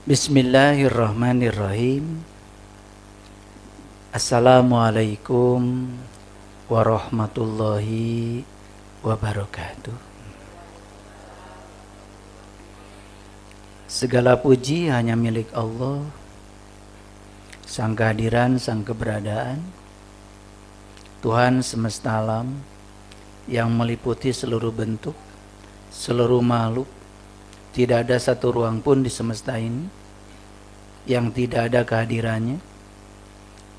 Bismillahirrahmanirrahim. Assalamualaikum warahmatullahi wabarakatuh. Segala puji hanya milik Allah, Sang kehadiran, Sang keberadaan, Tuhan semesta alam yang meliputi seluruh bentuk, seluruh makhluk. Tidak ada satu ruang pun di semesta ini yang tidak ada kehadirannya.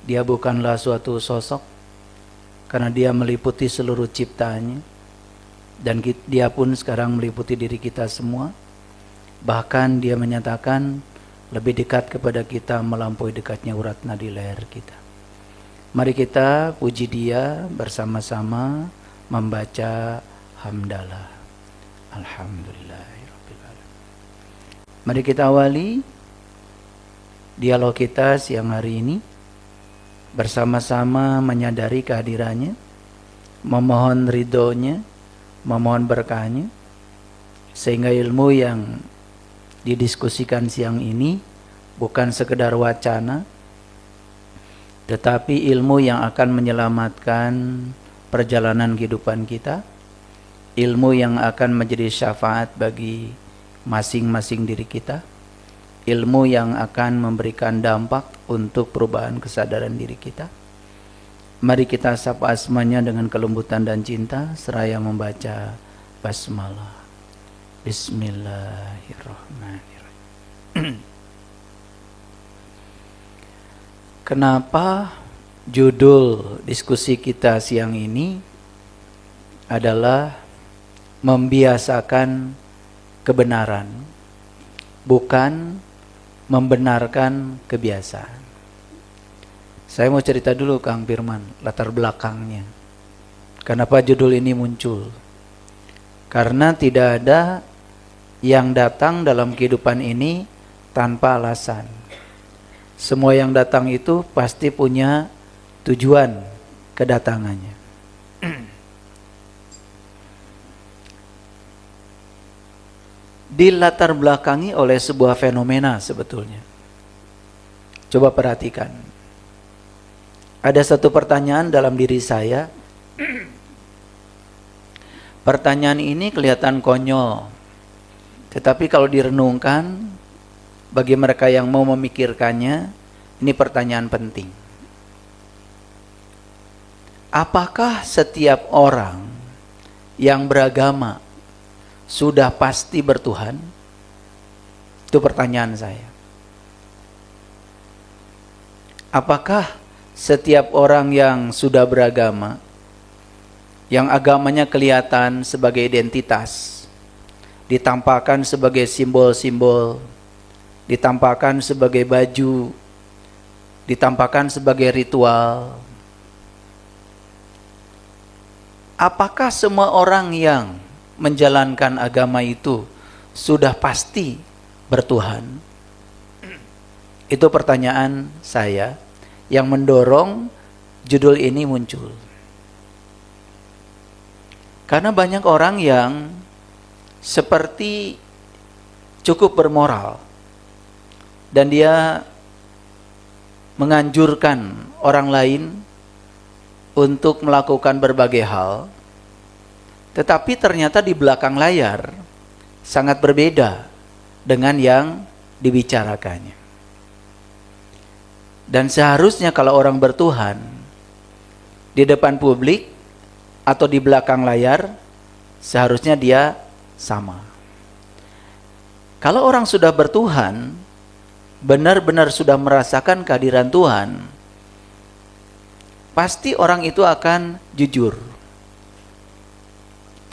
Dia bukanlah suatu sosok, karena dia meliputi seluruh ciptaannya. Dan dia pun sekarang meliputi diri kita semua. Bahkan dia menyatakan lebih dekat kepada kita melampaui dekatnya urat nadi leher kita. Mari kita puji dia bersama-sama membaca hamdalah. Alhamdulillah. Mari kita awali dialog kita siang hari ini bersama-sama menyadari kehadirannya, memohon ridhonya, memohon berkahnya, sehingga ilmu yang didiskusikan siang ini bukan sekedar wacana, tetapi ilmu yang akan menyelamatkan perjalanan kehidupan kita, ilmu yang akan menjadi syafaat bagi masing-masing diri kita, ilmu yang akan memberikan dampak untuk perubahan kesadaran diri kita. Mari kita sapa asmanya dengan kelembutan dan cinta seraya membaca basmalah. Bismillahirrahmanirrahim. Kenapa judul diskusi kita siang ini adalah membiasakan kebenaran, bukan membenarkan kebiasaan. Saya mau cerita dulu Kang Firman, latar belakangnya. Kenapa judul ini muncul? Karena tidak ada yang datang dalam kehidupan ini tanpa alasan. Semua yang datang itu pasti punya tujuan kedatangannya. Dilatar belakangi oleh sebuah fenomena sebetulnya. Coba perhatikan. Ada satu pertanyaan dalam diri saya. Pertanyaan ini kelihatan konyol. Tetapi kalau direnungkan, bagi mereka yang mau memikirkannya, ini pertanyaan penting. Apakah setiap orang yang beragama sudah pasti bertuhan? Itu pertanyaan saya. Apakah setiap orang yang sudah beragama, yang agamanya kelihatan sebagai identitas, ditampakkan sebagai simbol-simbol, ditampakkan sebagai baju, ditampakkan sebagai ritual, apakah semua orang yang menjalankan agama itu sudah pasti bertuhan? Itu pertanyaan saya yang mendorong judul ini muncul. Karena banyak orang yang seperti cukup bermoral dan dia menganjurkan orang lain untuk melakukan berbagai hal, tetapi ternyata di belakang layar sangat berbeda dengan yang dibicarakannya. Dan seharusnya kalau orang bertuhan di depan publik atau di belakang layar, seharusnya dia sama. Kalau orang sudah bertuhan, benar-benar sudah merasakan kehadiran Tuhan, pasti orang itu akan jujur.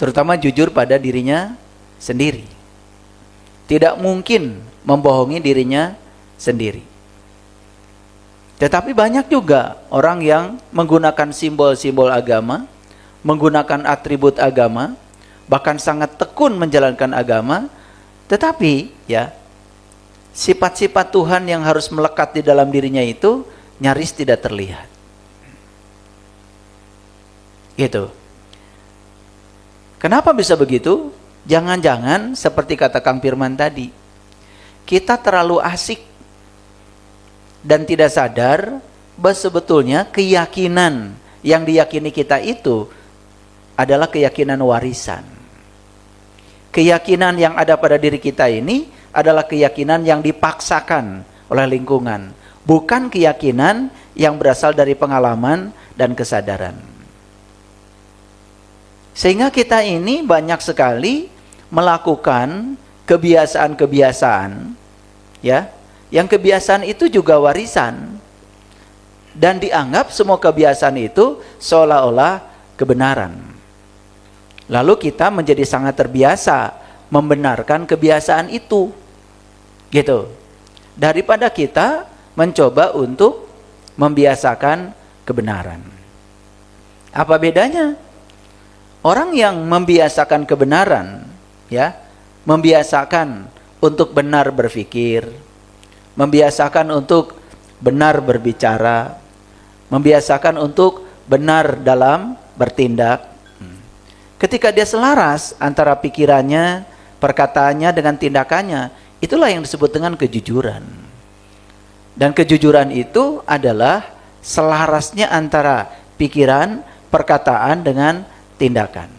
Terutama jujur pada dirinya sendiri. Tidak mungkin membohongi dirinya sendiri. Tetapi banyak juga orang yang menggunakan simbol-simbol agama, menggunakan atribut agama, bahkan sangat tekun menjalankan agama, tetapi ya sifat-sifat Tuhan yang harus melekat di dalam dirinya itu nyaris tidak terlihat. Gitu. Kenapa bisa begitu? Jangan-jangan seperti kata Kang Firman tadi, kita terlalu asik dan tidak sadar bahwa sebetulnya keyakinan yang diyakini kita itu adalah keyakinan warisan. Keyakinan yang ada pada diri kita ini adalah keyakinan yang dipaksakan oleh lingkungan, bukan keyakinan yang berasal dari pengalaman dan kesadaran. Sehingga kita ini banyak sekali melakukan kebiasaan-kebiasaan, ya, yang kebiasaan itu juga warisan, dan dianggap semua kebiasaan itu seolah-olah kebenaran. Lalu kita menjadi sangat terbiasa membenarkan kebiasaan itu, gitu. Daripada kita mencoba untuk membiasakan kebenaran. Apa bedanya? Orang yang membiasakan kebenaran, ya, membiasakan untuk benar berpikir, membiasakan untuk benar berbicara, membiasakan untuk benar dalam bertindak. Ketika dia selaras antara pikirannya, perkataannya dengan tindakannya, itulah yang disebut dengan kejujuran. Dan kejujuran itu adalah selarasnya antara pikiran, perkataan dengan tindakan.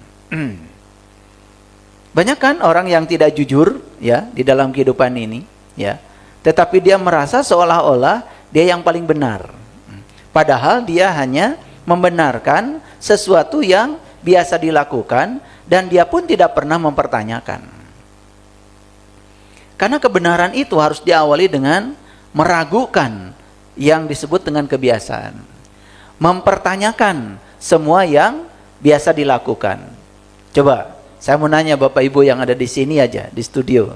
Banyak kan orang yang tidak jujur, ya, di dalam kehidupan ini, ya. Tetapi dia merasa seolah-olah dia yang paling benar. Padahal dia hanya membenarkan sesuatu yang biasa dilakukan dan dia pun tidak pernah mempertanyakan. Karena kebenaran itu harus diawali dengan meragukan yang disebut dengan kebiasaan. Mempertanyakan semua yang biasa dilakukan. Coba, saya mau nanya Bapak Ibu yang ada di sini aja, di studio.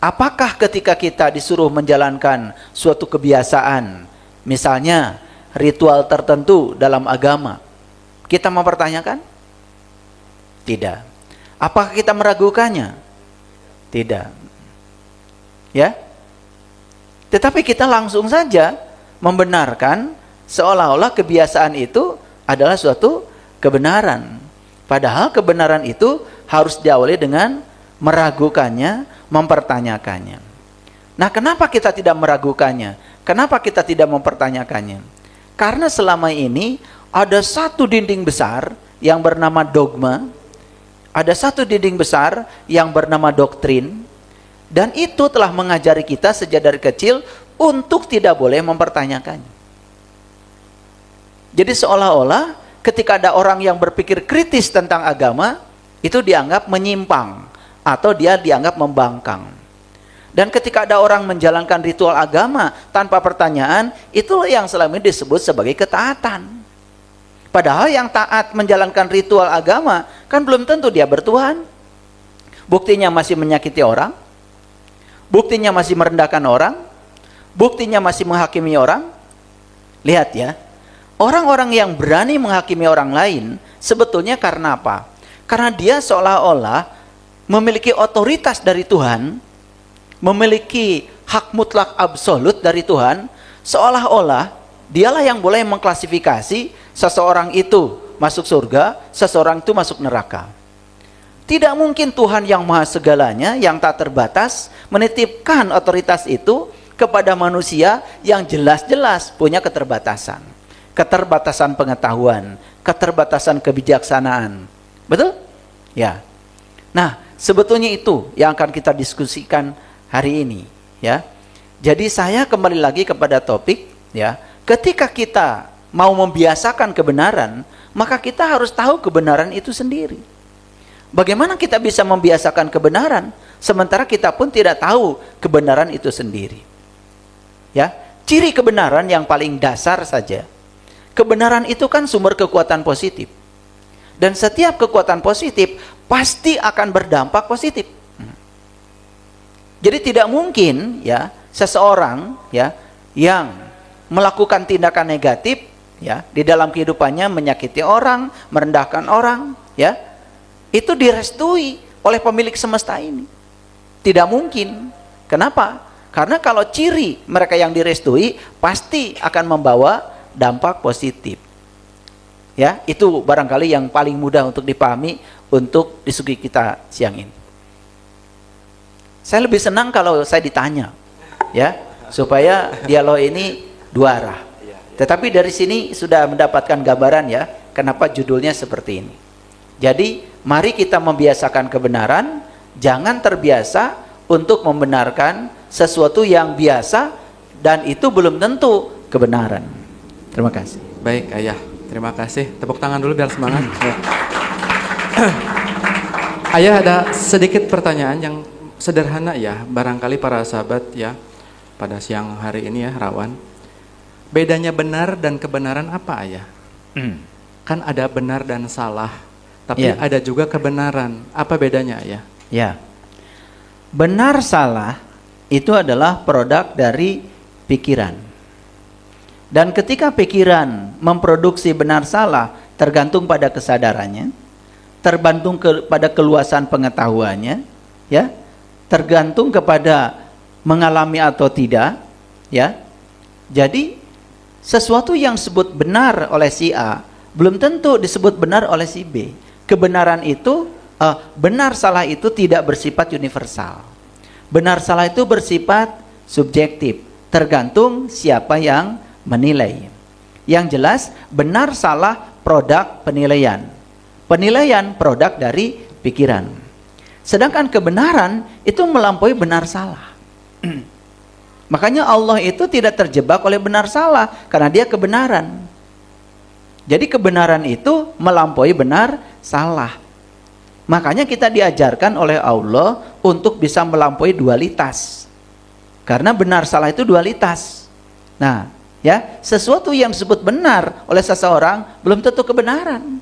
Apakah ketika kita disuruh menjalankan suatu kebiasaan, misalnya ritual tertentu dalam agama, kita mempertanyakan? Tidak. Apakah kita meragukannya? Tidak. Ya? Tetapi kita langsung saja membenarkan seolah-olah kebiasaan itu adalah suatu kebenaran. Padahal kebenaran itu harus diawali dengan meragukannya, mempertanyakannya. Nah, kenapa kita tidak meragukannya? Kenapa kita tidak mempertanyakannya? Karena selama ini ada satu dinding besar yang bernama dogma, ada satu dinding besar yang bernama doktrin, dan itu telah mengajari kita sejak dari kecil untuk tidak boleh mempertanyakannya. Jadi seolah-olah ketika ada orang yang berpikir kritis tentang agama, itu dianggap menyimpang atau dia dianggap membangkang. Dan ketika ada orang menjalankan ritual agama tanpa pertanyaan, itulah yang selama ini disebut sebagai ketaatan. Padahal yang taat menjalankan ritual agama kan belum tentu dia bertuhan. Buktinya masih menyakiti orang, buktinya masih merendahkan orang, buktinya masih menghakimi orang. Lihat ya, orang-orang yang berani menghakimi orang lain sebetulnya karena apa? Karena dia seolah-olah memiliki otoritas dari Tuhan, memiliki hak mutlak absolut dari Tuhan, seolah-olah dialah yang boleh mengklasifikasi seseorang itu masuk surga, seseorang itu masuk neraka. Tidak mungkin Tuhan yang maha segalanya, yang tak terbatas, menitipkan otoritas itu kepada manusia yang jelas-jelas punya keterbatasan. Keterbatasan pengetahuan, keterbatasan kebijaksanaan. Betul? Ya. Nah, sebetulnya itu yang akan kita diskusikan hari ini, ya. Jadi saya kembali lagi kepada topik, ya. Ketika kita mau membiasakan kebenaran, maka kita harus tahu kebenaran itu sendiri. Bagaimana kita bisa membiasakan kebenaran sementara kita pun tidak tahu kebenaran itu sendiri? Ya, ciri kebenaran yang paling dasar saja. Kebenaran itu kan sumber kekuatan positif. Dan setiap kekuatan positif pasti akan berdampak positif. Jadi tidak mungkin ya seseorang ya yang melakukan tindakan negatif ya di dalam kehidupannya, menyakiti orang, merendahkan orang, ya, itu direstui oleh pemilik semesta ini. Tidak mungkin. Kenapa? Karena kalau ciri mereka yang direstui pasti akan membawa dampak positif. Ya, itu barangkali yang paling mudah untuk dipahami untuk diskusi kita siang ini. Saya lebih senang kalau saya ditanya, ya, supaya dialog ini dua arah. Tetapi dari sini sudah mendapatkan gambaran ya, kenapa judulnya seperti ini. Jadi, mari kita membiasakan kebenaran, jangan terbiasa untuk membenarkan sesuatu yang biasa dan itu belum tentu kebenaran. Terima kasih. Baik, Ayah. Terima kasih. Tepuk tangan dulu biar semangat. Ayah, ada sedikit pertanyaan yang sederhana ya, barangkali para sahabat ya pada siang hari ini ya rawan. Bedanya benar dan kebenaran apa, Ayah? Kan ada benar dan salah, tapi ada juga kebenaran. Apa bedanya, Ayah? Ya, benar salah itu adalah produk dari pikiran. Dan ketika pikiran memproduksi benar salah tergantung pada kesadarannya, tergantung pada keluasan pengetahuannya, ya. Tergantung kepada mengalami atau tidak, ya. Jadi sesuatu yang disebut benar oleh si A belum tentu disebut benar oleh si B. Kebenaran itu benar salah itu tidak bersifat universal. Benar salah itu bersifat subjektif, tergantung siapa yang menilai. Yang jelas benar salah produk penilaian. Penilaian produk dari pikiran. Sedangkan kebenaran itu melampaui benar salah. Makanya Allah itu tidak terjebak oleh benar salah karena dia kebenaran. Jadi kebenaran itu melampaui benar salah. Makanya kita diajarkan oleh Allah untuk bisa melampaui dualitas. Karena benar salah itu dualitas. Nah, ya, sesuatu yang disebut benar oleh seseorang belum tentu kebenaran.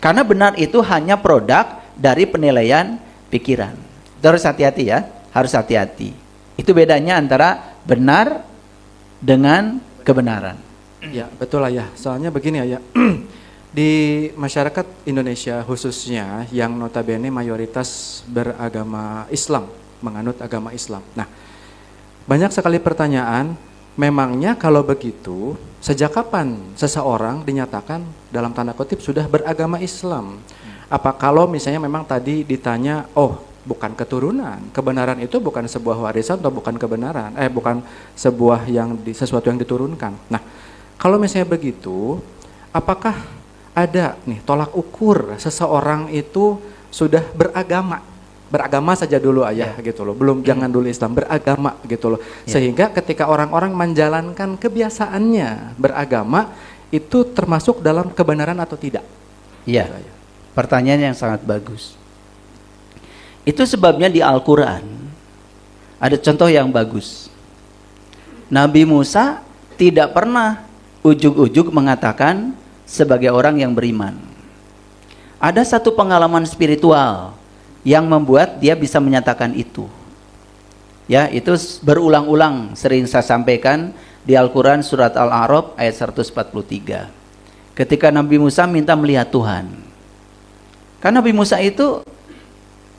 Karena benar itu hanya produk dari penilaian pikiran. Itu harus hati-hati ya, harus hati-hati. Itu bedanya antara benar dengan kebenaran. Ya, betul Ayah. Soalnya begini Ayah, di masyarakat Indonesia khususnya yang notabene mayoritas beragama Islam, menganut agama Islam. Nah, banyak sekali pertanyaan, memangnya kalau begitu, sejak kapan seseorang dinyatakan dalam tanda kutip sudah beragama Islam? Apa kalau misalnya memang tadi ditanya, oh bukan keturunan, kebenaran itu bukan sebuah warisan atau bukan kebenaran, bukan sebuah sesuatu yang diturunkan. Nah, kalau misalnya begitu, apakah ada nih tolak ukur seseorang itu sudah beragama saja dulu Ayah gitu loh, belum jangan dulu Islam, beragama gitu loh, sehingga ketika orang-orang menjalankan kebiasaannya beragama itu termasuk dalam kebenaran atau tidak? Iya. Pertanyaan yang sangat bagus. Itu sebabnya di Al-Quran ada contoh yang bagus. Nabi Musa tidak pernah ujug-ujug mengatakan sebagai orang yang beriman. Ada satu pengalaman spiritual yang membuat dia bisa menyatakan itu. Ya, itu berulang-ulang sering saya sampaikan di Al-Quran surat Al-A'raf ayat 143. Ketika Nabi Musa minta melihat Tuhan. Karena Nabi Musa itu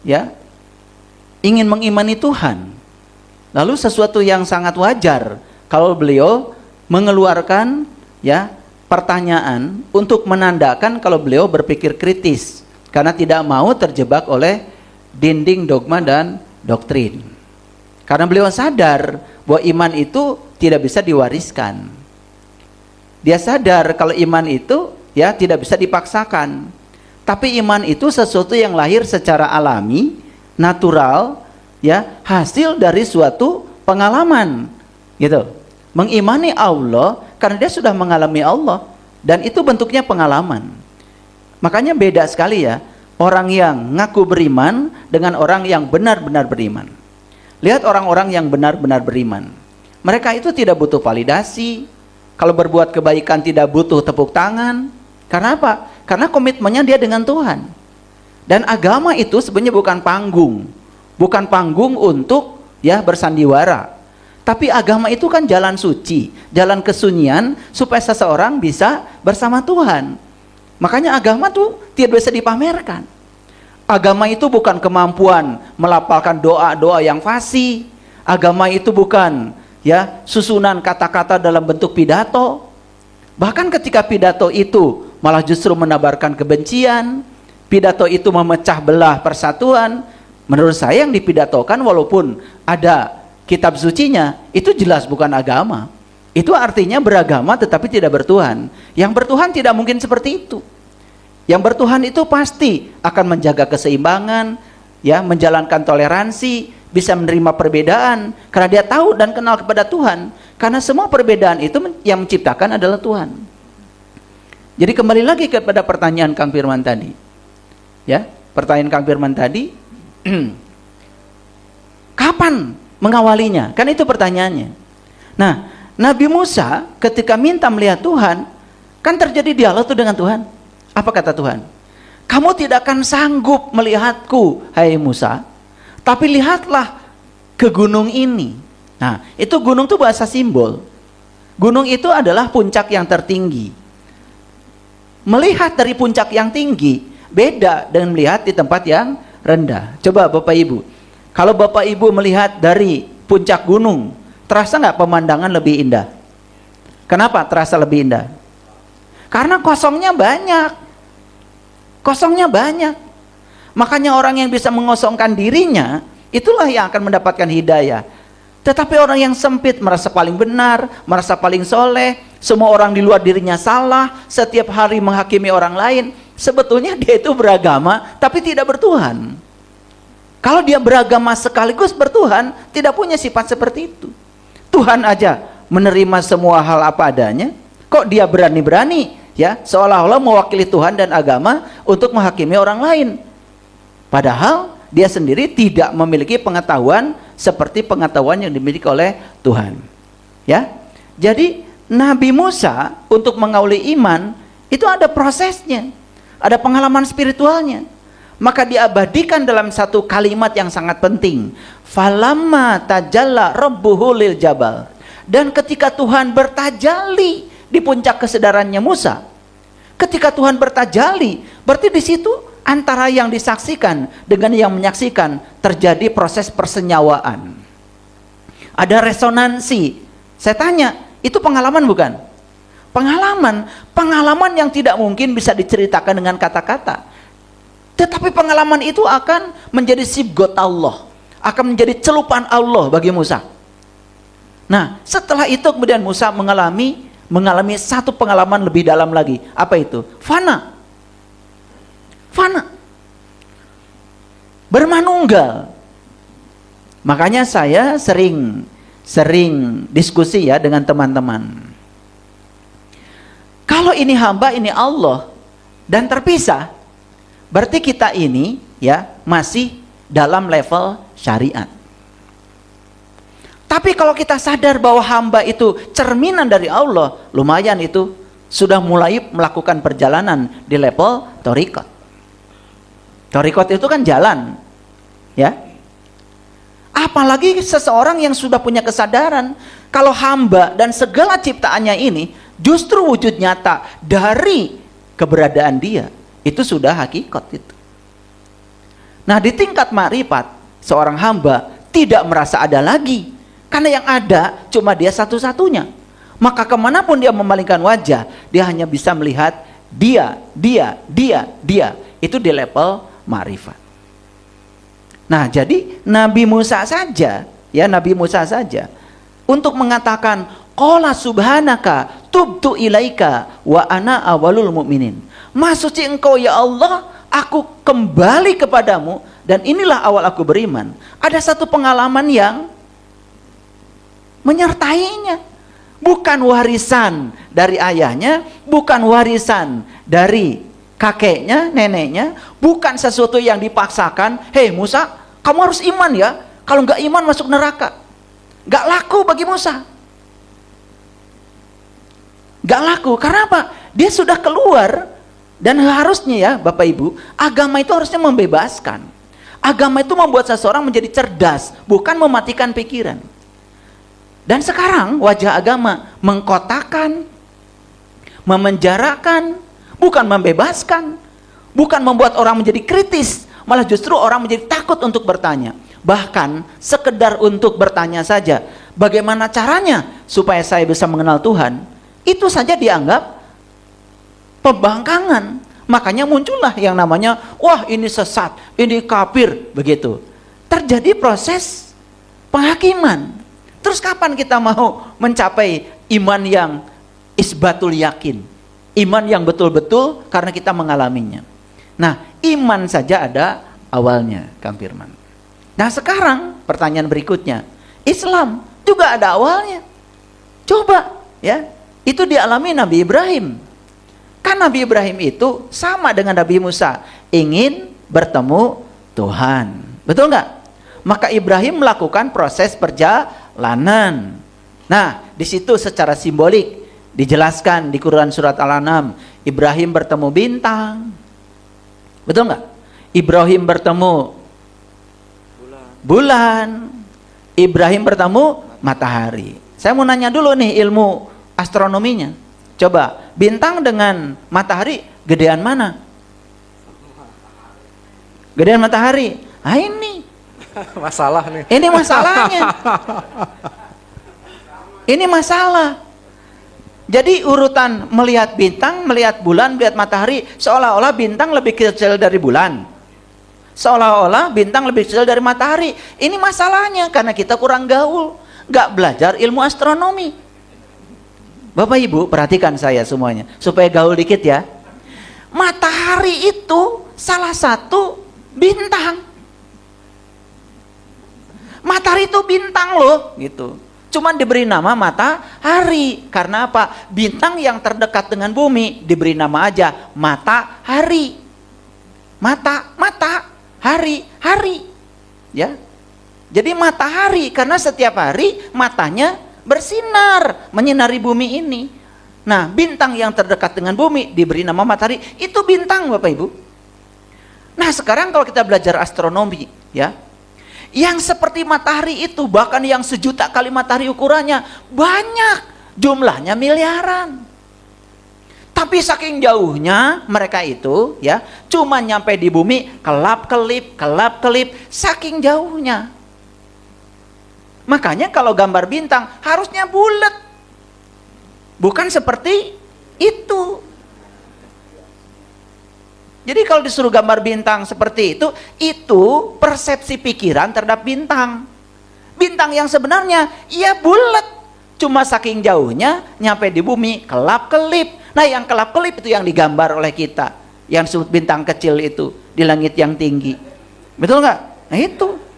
ya ingin mengimani Tuhan. Lalu sesuatu yang sangat wajar kalau beliau mengeluarkan ya pertanyaan untuk menandakan kalau beliau berpikir kritis karena tidak mau terjebak oleh dinding dogma dan doktrin. Karena beliau sadar bahwa iman itu tidak bisa diwariskan. Dia sadar kalau iman itu ya tidak bisa dipaksakan. Tapi iman itu sesuatu yang lahir secara alami, natural, ya, hasil dari suatu pengalaman, gitu. Mengimani Allah karena dia sudah mengalami Allah dan itu bentuknya pengalaman. Makanya beda sekali ya, orang yang ngaku beriman dengan orang yang benar-benar beriman. Lihat orang-orang yang benar-benar beriman. Mereka itu tidak butuh validasi. Kalau berbuat kebaikan tidak butuh tepuk tangan. Karena apa? Karena komitmennya dia dengan Tuhan. Dan agama itu sebenarnya bukan panggung. Bukan panggung untuk ya bersandiwara. Tapi agama itu kan jalan suci, jalan kesunyian supaya seseorang bisa bersama Tuhan. Makanya agama tuh tidak bisa dipamerkan. Agama itu bukan kemampuan melafalkan doa-doa yang fasih. Agama itu bukan ya susunan kata-kata dalam bentuk pidato. Bahkan ketika pidato itu malah justru menebarkan kebencian, pidato itu memecah belah persatuan, Menurut saya yang dipidatokan walaupun ada kitab sucinya, itu jelas bukan agama. Itu artinya beragama tetapi tidak bertuhan. Yang bertuhan tidak mungkin seperti itu. Yang bertuhan itu pasti akan menjaga keseimbangan, ya, menjalankan toleransi, bisa menerima perbedaan karena dia tahu dan kenal kepada Tuhan. Karena semua perbedaan itu yang menciptakan adalah Tuhan. Jadi kembali lagi kepada pertanyaan Kang Firman tadi. Ya, pertanyaan Kang Firman tadi, kapan mengawalinya? Kan itu pertanyaannya. Nah, Nabi Musa ketika minta melihat Tuhan, kan terjadi dialog tuh dengan Tuhan. Apa kata Tuhan? Kamu tidak akan sanggup melihatku, hai Musa, tapi lihatlah ke gunung ini. Nah, itu gunung tuh bahasa simbol. Gunung itu adalah puncak yang tertinggi. Melihat dari puncak yang tinggi beda dengan melihat di tempat yang rendah. Coba Bapak Ibu, kalau Bapak Ibu melihat dari puncak gunung, terasa nggak pemandangan lebih indah? Kenapa terasa lebih indah? Karena kosongnya banyak. Kosongnya banyak. Makanya orang yang bisa mengosongkan dirinya, itulah yang akan mendapatkan hidayah. Tetapi orang yang sempit, merasa paling benar, merasa paling soleh, semua orang di luar dirinya salah, setiap hari menghakimi orang lain, sebetulnya dia itu beragama tapi tidak bertuhan. Kalau dia beragama sekaligus bertuhan, tidak punya sifat seperti itu. Tuhan aja menerima semua hal apa adanya, kok dia berani-berani, ya, seolah-olah mewakili Tuhan dan agama untuk menghakimi orang lain. Padahal dia sendiri tidak memiliki pengetahuan seperti pengetahuan yang dimiliki oleh Tuhan. Ya, jadi Nabi Musa untuk mengawali iman itu ada prosesnya, ada pengalaman spiritualnya. Maka diabadikan dalam satu kalimat yang sangat penting. Falamma tajalla rabbuhu lil jabal. Dan ketika Tuhan bertajalli di puncak kesedarannya Musa, ketika Tuhan bertajalli, berarti di situ antara yang disaksikan dengan yang menyaksikan terjadi proses persenyawaan. Ada resonansi. Saya tanya, itu pengalaman bukan? Pengalaman yang tidak mungkin bisa diceritakan dengan kata-kata. Tetapi pengalaman itu akan menjadi sibgot Allah, akan menjadi celupan Allah bagi Musa. Nah, setelah itu kemudian Musa mengalami satu pengalaman lebih dalam lagi. Apa itu? Fana. Bermanunggal. Makanya saya sering diskusi ya dengan teman-teman. Kalau ini hamba, ini Allah dan terpisah, berarti kita ini ya masih dalam level syariat. Tapi kalau kita sadar bahwa hamba itu cerminan dari Allah, lumayan itu sudah mulai melakukan perjalanan di level thariqat. Thariqat itu kan jalan, ya. Apalagi seseorang yang sudah punya kesadaran kalau hamba dan segala ciptaannya ini justru wujud nyata dari keberadaan dia. Itu sudah hakikat itu. Nah, di tingkat ma'rifat, seorang hamba tidak merasa ada lagi. Karena yang ada cuma dia satu-satunya. Maka kemanapun dia memalingkan wajah, dia hanya bisa melihat dia. Itu di level ma'rifat. Nah, jadi Nabi Musa saja, untuk mengatakan, qala subhanaka tubtu ilaika wa ana awalul mu'minin. Maha suci engkau ya Allah, aku kembali kepadamu dan inilah awal aku beriman. Ada satu pengalaman yang menyertainya. Bukan warisan dari ayahnya, bukan warisan dari kakeknya, neneknya, bukan sesuatu yang dipaksakan. Hei Musa, kamu harus iman ya, kalau nggak iman masuk neraka. Nggak laku bagi Musa. Nggak laku, karena apa? Dia sudah keluar. Dan harusnya ya Bapak Ibu, agama itu harusnya membebaskan. Agama itu membuat seseorang menjadi cerdas, bukan mematikan pikiran. Dan sekarang wajah agama mengkotakkan, memenjarakan, bukan membebaskan, bukan membuat orang menjadi kritis, malah justru orang menjadi takut untuk bertanya. Bahkan sekedar untuk bertanya saja, bagaimana caranya supaya saya bisa mengenal Tuhan, itu saja dianggap pembangkangan. Makanya muncullah yang namanya, wah ini sesat, ini kafir, begitu. terjadi proses penghakiman. Terus kapan kita mau mencapai iman yang isbatul yakin? Iman yang betul-betul karena kita mengalaminya. Nah, iman saja ada awalnya, Kang Firman. Nah, sekarang pertanyaan berikutnya, Islam juga ada awalnya. Coba ya, itu dialami Nabi Ibrahim. Kan Nabi Ibrahim itu sama dengan Nabi Musa, ingin bertemu Tuhan. Betul nggak? Maka Ibrahim melakukan proses perjalanan. Nah, di situ secara simbolik dijelaskan di Quran surat Al-An'am, Ibrahim bertemu bintang. Betul nggak? Ibrahim bertemu bulan. Ibrahim bertemu matahari. Saya mau nanya dulu nih ilmu astronominya. Coba, bintang dengan matahari gedean mana? Gedean matahari. Ah, ini masalah nih. Ini masalahnya. Ini masalah. Jadi urutan melihat bintang, melihat bulan, melihat matahari, seolah-olah bintang lebih kecil dari bulan. Seolah-olah bintang lebih kecil dari matahari. Ini masalahnya karena kita kurang gaul, nggak belajar ilmu astronomi. Bapak Ibu perhatikan saya semuanya supaya gaul dikit ya. Matahari itu salah satu bintang. Matahari itu bintang loh, gitu. Cuman diberi nama matahari. Karena apa? Bintang yang terdekat dengan bumi diberi nama aja matahari. Hari. Ya. Jadi matahari karena setiap hari matanya bersinar, menyinari bumi ini. Nah, bintang yang terdekat dengan bumi diberi nama matahari. Itu bintang, Bapak Ibu. Nah, sekarang kalau kita belajar astronomi, ya. Yang seperti matahari itu, bahkan yang 1.000.000 kali matahari ukurannya, banyak, jumlahnya miliaran. Tapi saking jauhnya mereka itu, ya, cuma nyampe di bumi, kelap-kelip, saking jauhnya. Makanya kalau gambar bintang harusnya bulat, bukan seperti itu. Jadi kalau disuruh gambar bintang seperti itu persepsi pikiran terhadap bintang. Bintang yang sebenarnya ya bulat, cuma saking jauhnya nyampe di bumi kelap-kelip. Nah, yang kelap-kelip itu yang digambar oleh kita, yang disebut bintang kecil itu di langit yang tinggi. Betul nggak? Nah,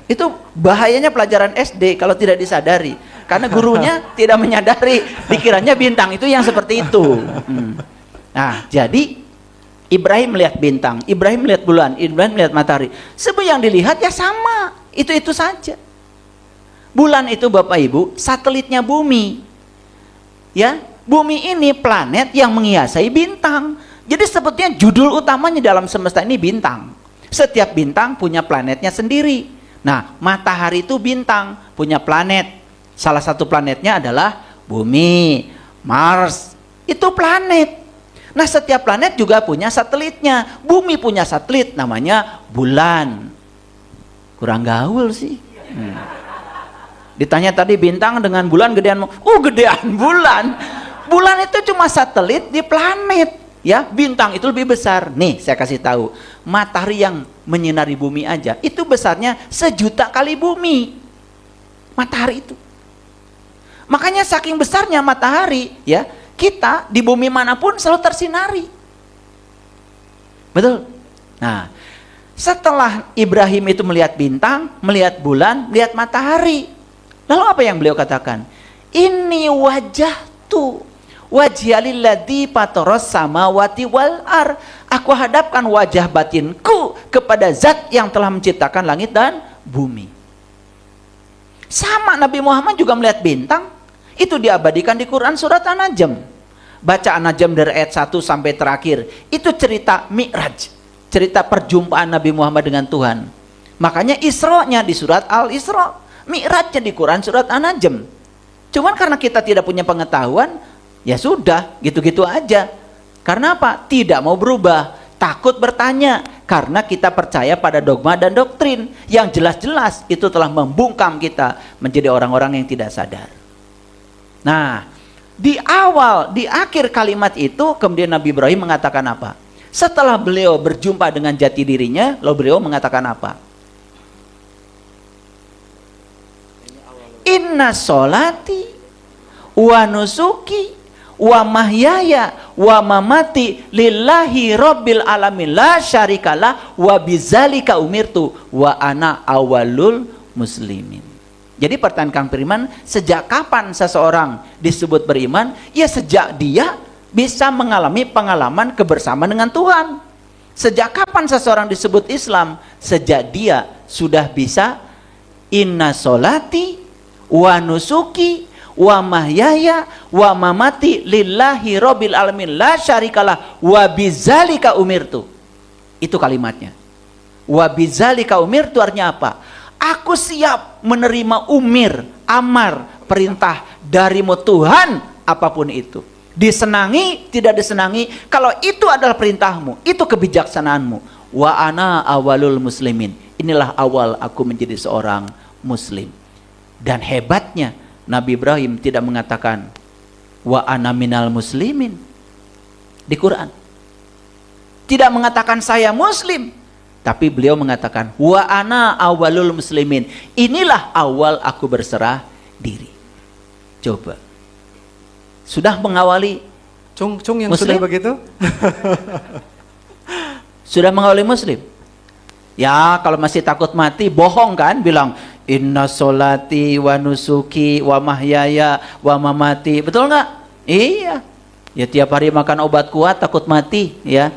itu bahayanya pelajaran SD kalau tidak disadari, karena gurunya tidak menyadari, dikiranya bintang itu yang seperti itu. Nah, jadi Ibrahim melihat bintang, Ibrahim melihat bulan, Ibrahim melihat matahari. Semua yang dilihat ya sama, itu saja. Bulan itu Bapak Ibu satelitnya bumi, ya. Bumi ini planet yang menghiasi bintang. Jadi sebetulnya judul utamanya dalam semesta ini bintang. Setiap bintang punya planetnya sendiri. Nah, matahari itu bintang, punya planet. Salah satu planetnya adalah bumi, Mars. Itu planet. Nah, setiap planet juga punya satelitnya. Bumi punya satelit namanya bulan. Kurang gaul sih. Ditanya tadi bintang dengan bulan gedean. Gedean bulan. Bulan itu cuma satelit di planet, ya. Bintang itu lebih besar. Nih, saya kasih tahu. Matahari yang menyinari bumi aja itu besarnya 1.000.000 kali bumi. Matahari itu. Makanya saking besarnya matahari, ya, kita di bumi manapun selalu tersinari. Betul? Nah, setelah Ibrahim itu melihat bintang, melihat bulan, melihat matahari, lalu apa yang beliau katakan? Ini wajahtu wajhalilladzi fataras samawati wal ar. Aku hadapkan wajah batinku kepada zat yang telah menciptakan langit dan bumi. Sama Nabi Muhammad juga melihat bintang. Itu diabadikan di Quran surat An-Najm. Baca An-Najm dari ayat 1 sampai terakhir. Itu cerita Mi'raj, cerita perjumpaan Nabi Muhammad dengan Tuhan. Makanya Isra-nya di surat Al-Isra, Mi'rajnya di Quran surat An-Najm. Cuman karena kita tidak punya pengetahuan, ya sudah, gitu-gitu aja. Karena apa? Tidak mau berubah, takut bertanya, karena kita percaya pada dogma dan doktrin yang jelas-jelas itu telah membungkam kita menjadi orang-orang yang tidak sadar. Nah, di awal, di akhir kalimat itu kemudian Nabi Ibrahim mengatakan apa? Setelah beliau berjumpa dengan jati dirinya, lalu beliau mengatakan apa? inna sholati wa nusuki wa mahyaya wa mamati lillahi rabbil alamin la syarikalah wa bizalika umirtu wa ana awalul muslimin. Jadi pertanyaan Kang Firman, sejak kapan seseorang disebut beriman? Ya sejak dia bisa mengalami pengalaman kebersamaan dengan Tuhan. Sejak kapan seseorang disebut Islam? Sejak dia sudah bisa inna sholati wa nusuki wa mahyaya wa mamati lillahi rabbil alamin la syarikalah wa bizalika umirtu. Itu kalimatnya. Wa bizalika umirtu artinya apa? Aku siap menerima amar, perintah darimu Tuhan apapun itu. Disenangi, tidak disenangi, kalau itu adalah perintahmu, itu kebijaksanaanmu. Wa ana awalul muslimin. Inilah awal aku menjadi seorang muslim. Dan hebatnya Nabi Ibrahim tidak mengatakan wa ana minal muslimin di Quran. Tidak mengatakan saya muslim, tapi beliau mengatakan wa ana awalul muslimin. Inilah awal aku berserah diri. Coba. Sudah mengawali Cung yang muslim? sudah begitu? Sudah mengawali muslim? Ya, kalau masih takut mati, bohong kan, bilang inna sholati wa nusuki wa mahyaya wa mamati. Betul nggak? Iya. Ya tiap hari makan obat kuat takut mati, ya.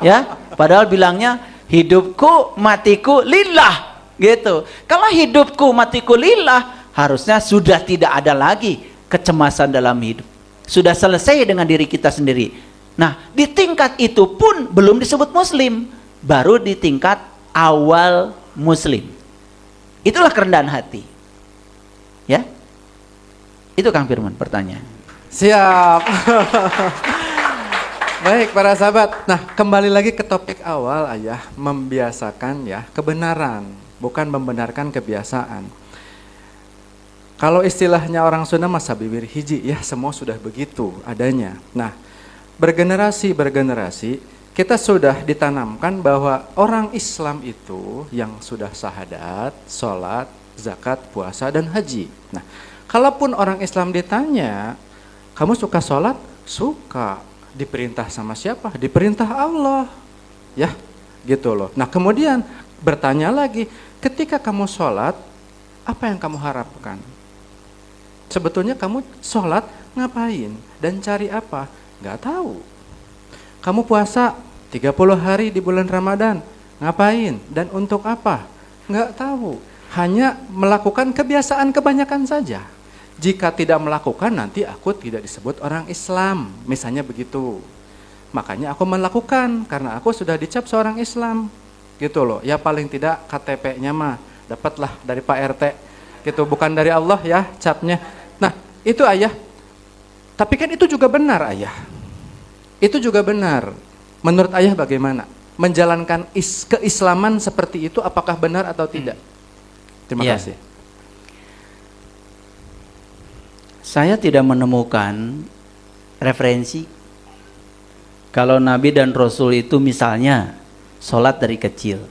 Ya, padahal bilangnya hidupku matiku lillah, gitu. Kalau hidupku matiku lillah, harusnya sudah tidak ada lagi kecemasan dalam hidup. Sudah selesai dengan diri kita sendiri. Nah, di tingkat itu pun belum disebut muslim, baru di tingkat awal muslim. Itulah kerendahan hati. Ya. Itu Kang Firman pertanyaan. Siap. Baik para sahabat. Nah, kembali lagi ke topik awal Ayah, membiasakan ya kebenaran, bukan membenarkan kebiasaan. Kalau istilahnya orang Sunda masa bibir hiji, ya semua sudah begitu adanya. Nah, bergenerasi kita sudah ditanamkan bahwa orang Islam itu yang sudah syahadat, sholat, zakat, puasa, dan haji. Nah, kalaupun orang Islam ditanya, kamu suka sholat? Suka. Diperintah sama siapa? Diperintah Allah. Ya, gitu loh. Nah, kemudian bertanya lagi, ketika kamu sholat, apa yang kamu harapkan? Sebetulnya kamu sholat ngapain? Dan cari apa? Nggak tahu. Kamu puasa 30 hari di bulan Ramadan, ngapain? Dan untuk apa? Nggak tahu. Hanya melakukan kebiasaan kebanyakan saja. Jika tidak melakukan, nanti aku tidak disebut orang Islam. Misalnya begitu. Makanya aku melakukan, karena aku sudah dicap seorang Islam. Gitu loh. Ya paling tidak KTP-nya mah dapatlah dari Pak RT. Gitu, bukan dari Allah ya capnya. Nah, itu Ayah. Tapi kan itu juga benar Ayah. Itu juga benar. Menurut Ayah bagaimana? Menjalankan keislaman seperti itu apakah benar atau tidak? Terima kasih. Saya tidak menemukan referensi kalau Nabi dan Rasul itu misalnya sholat dari kecil.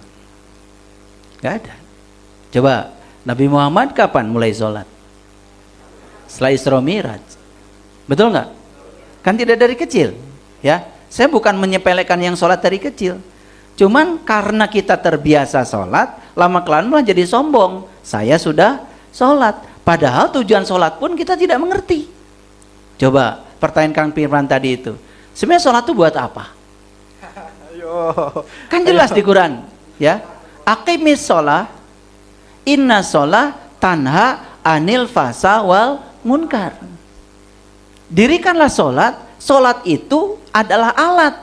Gak ada. Coba Nabi Muhammad kapan mulai sholat? Setelah Isra Mi'raj. Betul nggak? Kan tidak dari kecil. Ya, saya bukan menyepelekan yang sholat dari kecil. Cuman karena kita terbiasa sholat, lama-kelamaan malah jadi sombong. Saya sudah sholat. Padahal tujuan sholat pun kita tidak mengerti. Coba pertanyaan Kang Firman tadi itu. Sebenarnya sholat itu buat apa? Kan jelas di Quran. Ya, aqimis sholah, inna sholah tanha anil fasa wal munkar. Dirikanlah sholat. Sholat itu adalah alat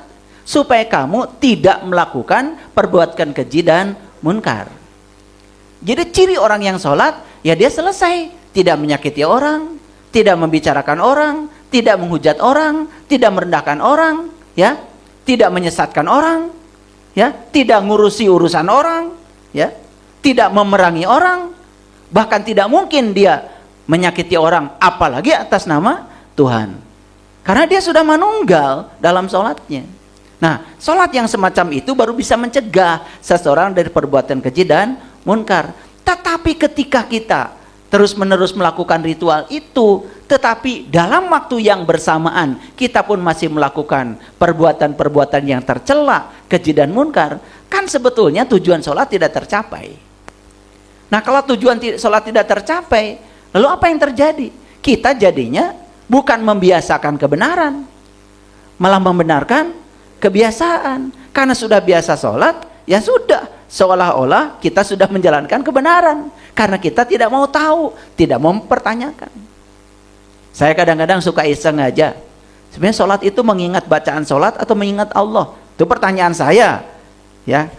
supaya kamu tidak melakukan perbuatan keji dan munkar. Jadi ciri orang yang sholat, ya dia selesai, tidak menyakiti orang, tidak membicarakan orang, tidak menghujat orang, tidak merendahkan orang, ya, tidak menyesatkan orang, ya, tidak ngurusi urusan orang, ya, tidak memerangi orang, bahkan tidak mungkin dia menyakiti orang, apalagi atas nama Tuhan, karena dia sudah manunggal dalam sholatnya. Nah, sholat yang semacam itu baru bisa mencegah seseorang dari perbuatan keji dan munkar. Tetapi ketika kita terus-menerus melakukan ritual itu, tetapi dalam waktu yang bersamaan kita pun masih melakukan perbuatan-perbuatan yang tercela, keji dan munkar, kan sebetulnya tujuan sholat tidak tercapai. Nah, kalau tujuan sholat tidak tercapai, lalu apa yang terjadi? Kita jadinya bukan membiasakan kebenaran, malah membenarkan kebiasaan. Karena sudah biasa sholat, ya sudah, seolah-olah kita sudah menjalankan kebenaran. Karena kita tidak mau tahu, tidak mau mempertanyakan. Saya kadang-kadang suka iseng aja. Sebenarnya sholat itu mengingat bacaan sholat atau mengingat Allah? Itu pertanyaan saya. Ya,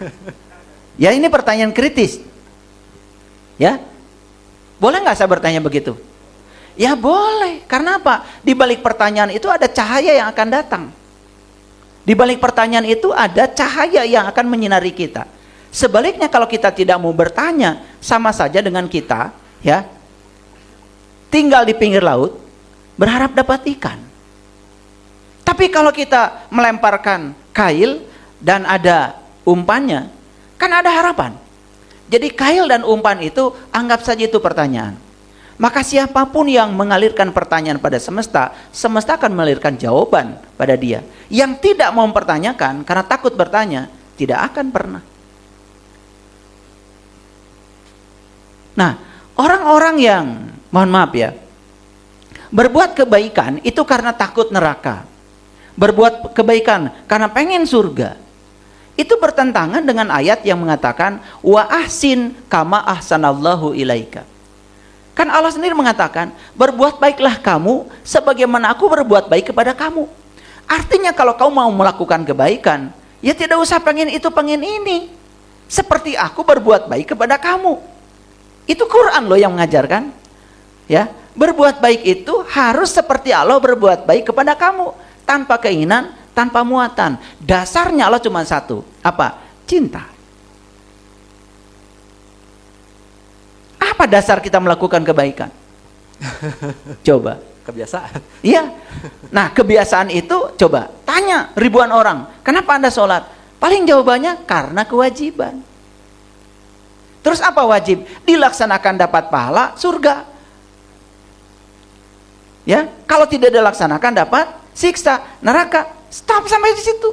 ya ini pertanyaan kritis. Ya, boleh nggak saya bertanya begitu? Ya boleh. Karena apa? Di balik pertanyaan itu ada cahaya yang akan datang. Di balik pertanyaan itu ada cahaya yang akan menyinari kita. Sebaliknya kalau kita tidak mau bertanya, sama saja dengan kita, ya, tinggal di pinggir laut, berharap dapat ikan. Tapi kalau kita melemparkan kail dan ada umpannya, kan ada harapan. Jadi kail dan umpan itu, anggap saja itu pertanyaan. Maka siapapun yang mengalirkan pertanyaan pada semesta, semesta akan mengalirkan jawaban pada dia. Yang tidak mau mempertanyakan karena takut bertanya, tidak akan pernah. Nah, orang-orang yang, mohon maaf ya, berbuat kebaikan itu karena takut neraka. Berbuat kebaikan karena pengen surga. Itu bertentangan dengan ayat yang mengatakan, wa ahsin kama ahsanallahu ilaika. Kan Allah sendiri mengatakan, berbuat baiklah kamu sebagaimana aku berbuat baik kepada kamu. Artinya kalau kamu mau melakukan kebaikan, ya tidak usah pengen itu pengen ini. Seperti aku berbuat baik kepada kamu. Itu Quran loh yang mengajarkan. Ya, berbuat baik itu harus seperti Allah berbuat baik kepada kamu, tanpa keinginan, tanpa muatan. Dasarnya Allah cuma satu, apa? Cinta. Apa dasar kita melakukan kebaikan? Coba. Kebiasaan. Iya. Nah, kebiasaan itu coba tanya ribuan orang, kenapa Anda sholat? Paling jawabannya karena kewajiban. Terus apa wajib? Dilaksanakan dapat pahala surga. Ya, kalau tidak dilaksanakan dapat siksa neraka. Stop sampai di situ.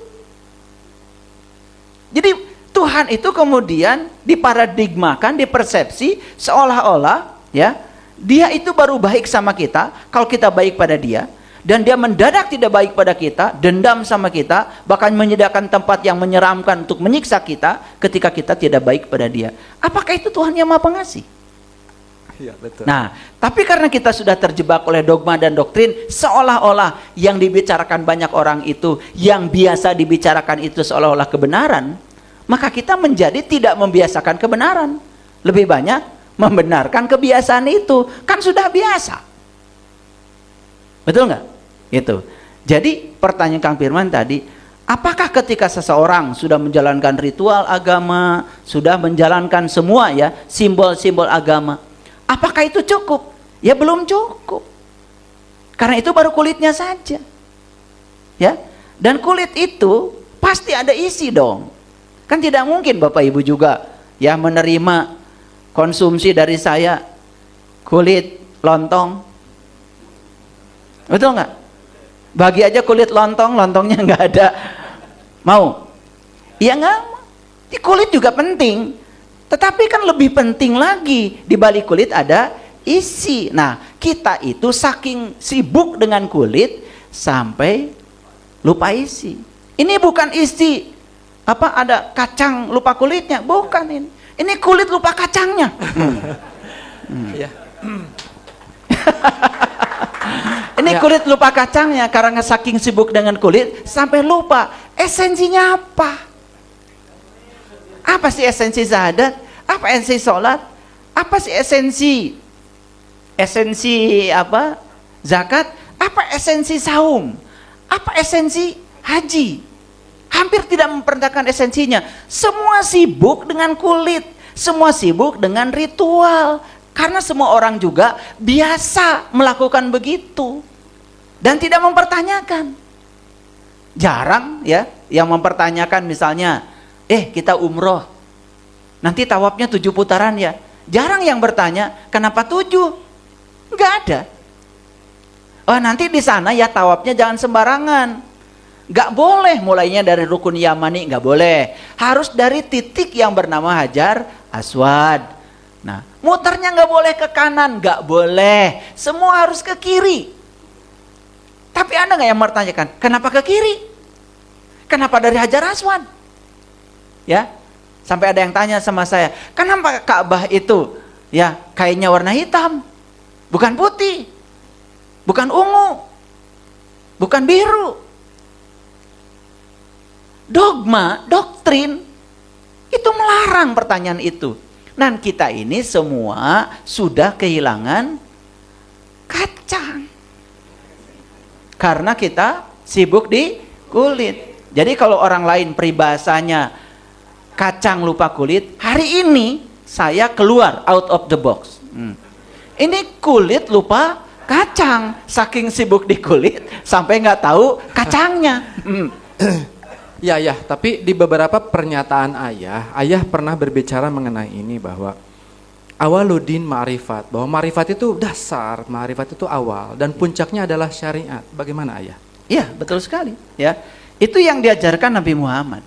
Jadi Tuhan itu kemudian diparadigmakan, dipersepsi seolah-olah ya, dia itu baru baik sama kita kalau kita baik pada dia, dan dia mendadak tidak baik pada kita, dendam sama kita, bahkan menyediakan tempat yang menyeramkan untuk menyiksa kita ketika kita tidak baik pada dia. Apakah itu Tuhan yang Maha Pengasih? Iya, betul. Nah, tapi karena kita sudah terjebak oleh dogma dan doktrin, seolah-olah yang dibicarakan banyak orang itu, yang biasa dibicarakan itu seolah-olah kebenaran, maka kita menjadi tidak membiasakan kebenaran. Lebih banyak membenarkan kebiasaan itu. Kan sudah biasa. Betul nggak? Itu. Jadi pertanyaan Kang Firman tadi, apakah ketika seseorang sudah menjalankan ritual agama, sudah menjalankan semua ya simbol-simbol agama, apakah itu cukup? Ya belum cukup. Karena itu baru kulitnya saja. Ya. Dan kulit itu pasti ada isi dong. Kan tidak mungkin Bapak Ibu juga ya menerima konsumsi dari saya kulit lontong. Betul nggak? Bagi aja kulit lontong, lontongnya nggak ada. Mau? Ya nggak. Di kulit juga penting. Tetapi kan lebih penting lagi, di balik kulit ada isi. Nah, kita itu saking sibuk dengan kulit sampai lupa isi. Ini bukan isi apa ada kacang lupa kulitnya, bukan ini. Ini kulit lupa kacangnya. Iya. Ini kulit lupa kacangnya karena saking sibuk dengan kulit sampai lupa esensinya apa. Apa sih esensi syahadat? Apa esensi sholat? Apa sih esensi apa? Zakat? Apa esensi saum? Apa esensi haji? Hampir tidak memperhatikan esensinya. Semua sibuk dengan kulit, semua sibuk dengan ritual. Karena semua orang juga biasa melakukan begitu dan tidak mempertanyakan. Jarang ya yang mempertanyakan misalnya, kita umroh, nanti tawafnya 7 putaran ya. Jarang yang bertanya, kenapa 7? Nggak ada. Oh, nanti di sana ya tawafnya jangan sembarangan. Nggak boleh mulainya dari rukun Yamani, nggak boleh. Harus dari titik yang bernama Hajar Aswad. Nah, muternya nggak boleh ke kanan, nggak boleh. Semua harus ke kiri. Tapi Anda nggak yang bertanyakan, kenapa ke kiri? Kenapa dari Hajar Aswad? Ya, sampai ada yang tanya sama saya, kenapa Ka'bah itu ya kainnya warna hitam, bukan putih, bukan ungu, bukan biru? Dogma, doktrin itu melarang pertanyaan itu. Dan kita ini semua sudah kehilangan kacang karena kita sibuk di kulit. Jadi kalau orang lain peribahasanya kacang lupa kulit, hari ini saya keluar out of the box. Ini kulit lupa kacang, saking sibuk di kulit sampai nggak tahu kacangnya. Ya, tapi di beberapa pernyataan ayah pernah berbicara mengenai ini bahwa awaluddin ma'rifat, bahwa ma'rifat itu dasar, ma'rifat itu awal, dan puncaknya adalah syariat. Bagaimana ayah? Iya, betul sekali. Ya, itu yang diajarkan Nabi Muhammad.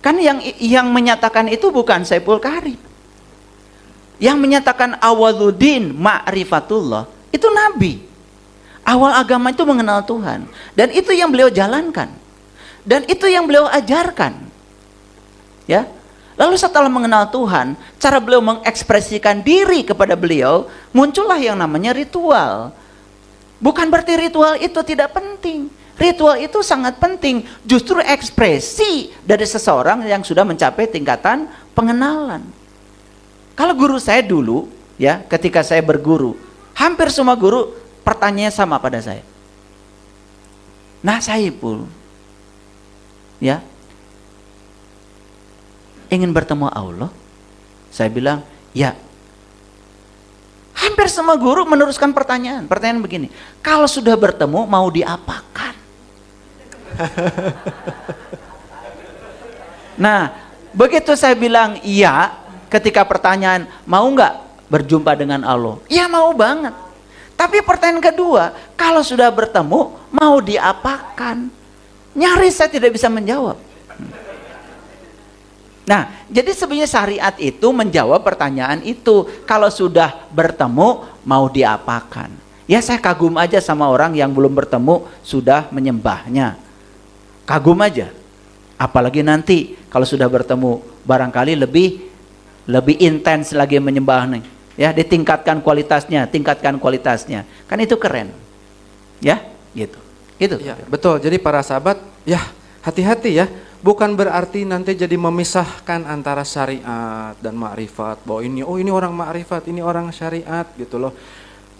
Kan yang menyatakan itu bukan Saiful Karim. Yang menyatakan awaluddin ma'rifatullah itu Nabi. Awal agama itu mengenal Tuhan, dan itu yang beliau jalankan. Dan itu yang beliau ajarkan. Ya. Lalu setelah mengenal Tuhan, cara beliau mengekspresikan diri kepada beliau, muncullah yang namanya ritual. Bukan berarti ritual itu tidak penting. Ritual itu sangat penting. Justru ekspresi dari seseorang yang sudah mencapai tingkatan pengenalan. Kalau guru saya dulu, ya, ketika saya berguru, hampir semua guru pertanyaannya sama pada saya. Nah, Saiful, ya, ingin bertemu Allah? Saya bilang, ya. Hampir semua guru meneruskan pertanyaan begini, kalau sudah bertemu mau diapakan? Nah, begitu saya bilang iya, ketika pertanyaan, mau nggak berjumpa dengan Allah? Ya, mau banget. Tapi pertanyaan kedua, kalau sudah bertemu mau diapakan? Nyaris saya tidak bisa menjawab. Nah, jadi sebenarnya syariat itu menjawab pertanyaan itu. Kalau sudah bertemu, mau diapakan? Ya, saya kagum aja sama orang yang belum bertemu, sudah menyembahnya. Kagum aja. Apalagi nanti, kalau sudah bertemu, barangkali lebih intens lagi menyembahnya. Ya, ditingkatkan kualitasnya, tingkatkan kualitasnya. Kan itu keren. Ya, gitu. Gitu. Ya, betul. Jadi para sahabat, ya hati-hati ya. Bukan berarti nanti jadi memisahkan antara syariat dan ma'rifat. Bahwa ini orang ma'rifat, ini orang syariat gitu loh.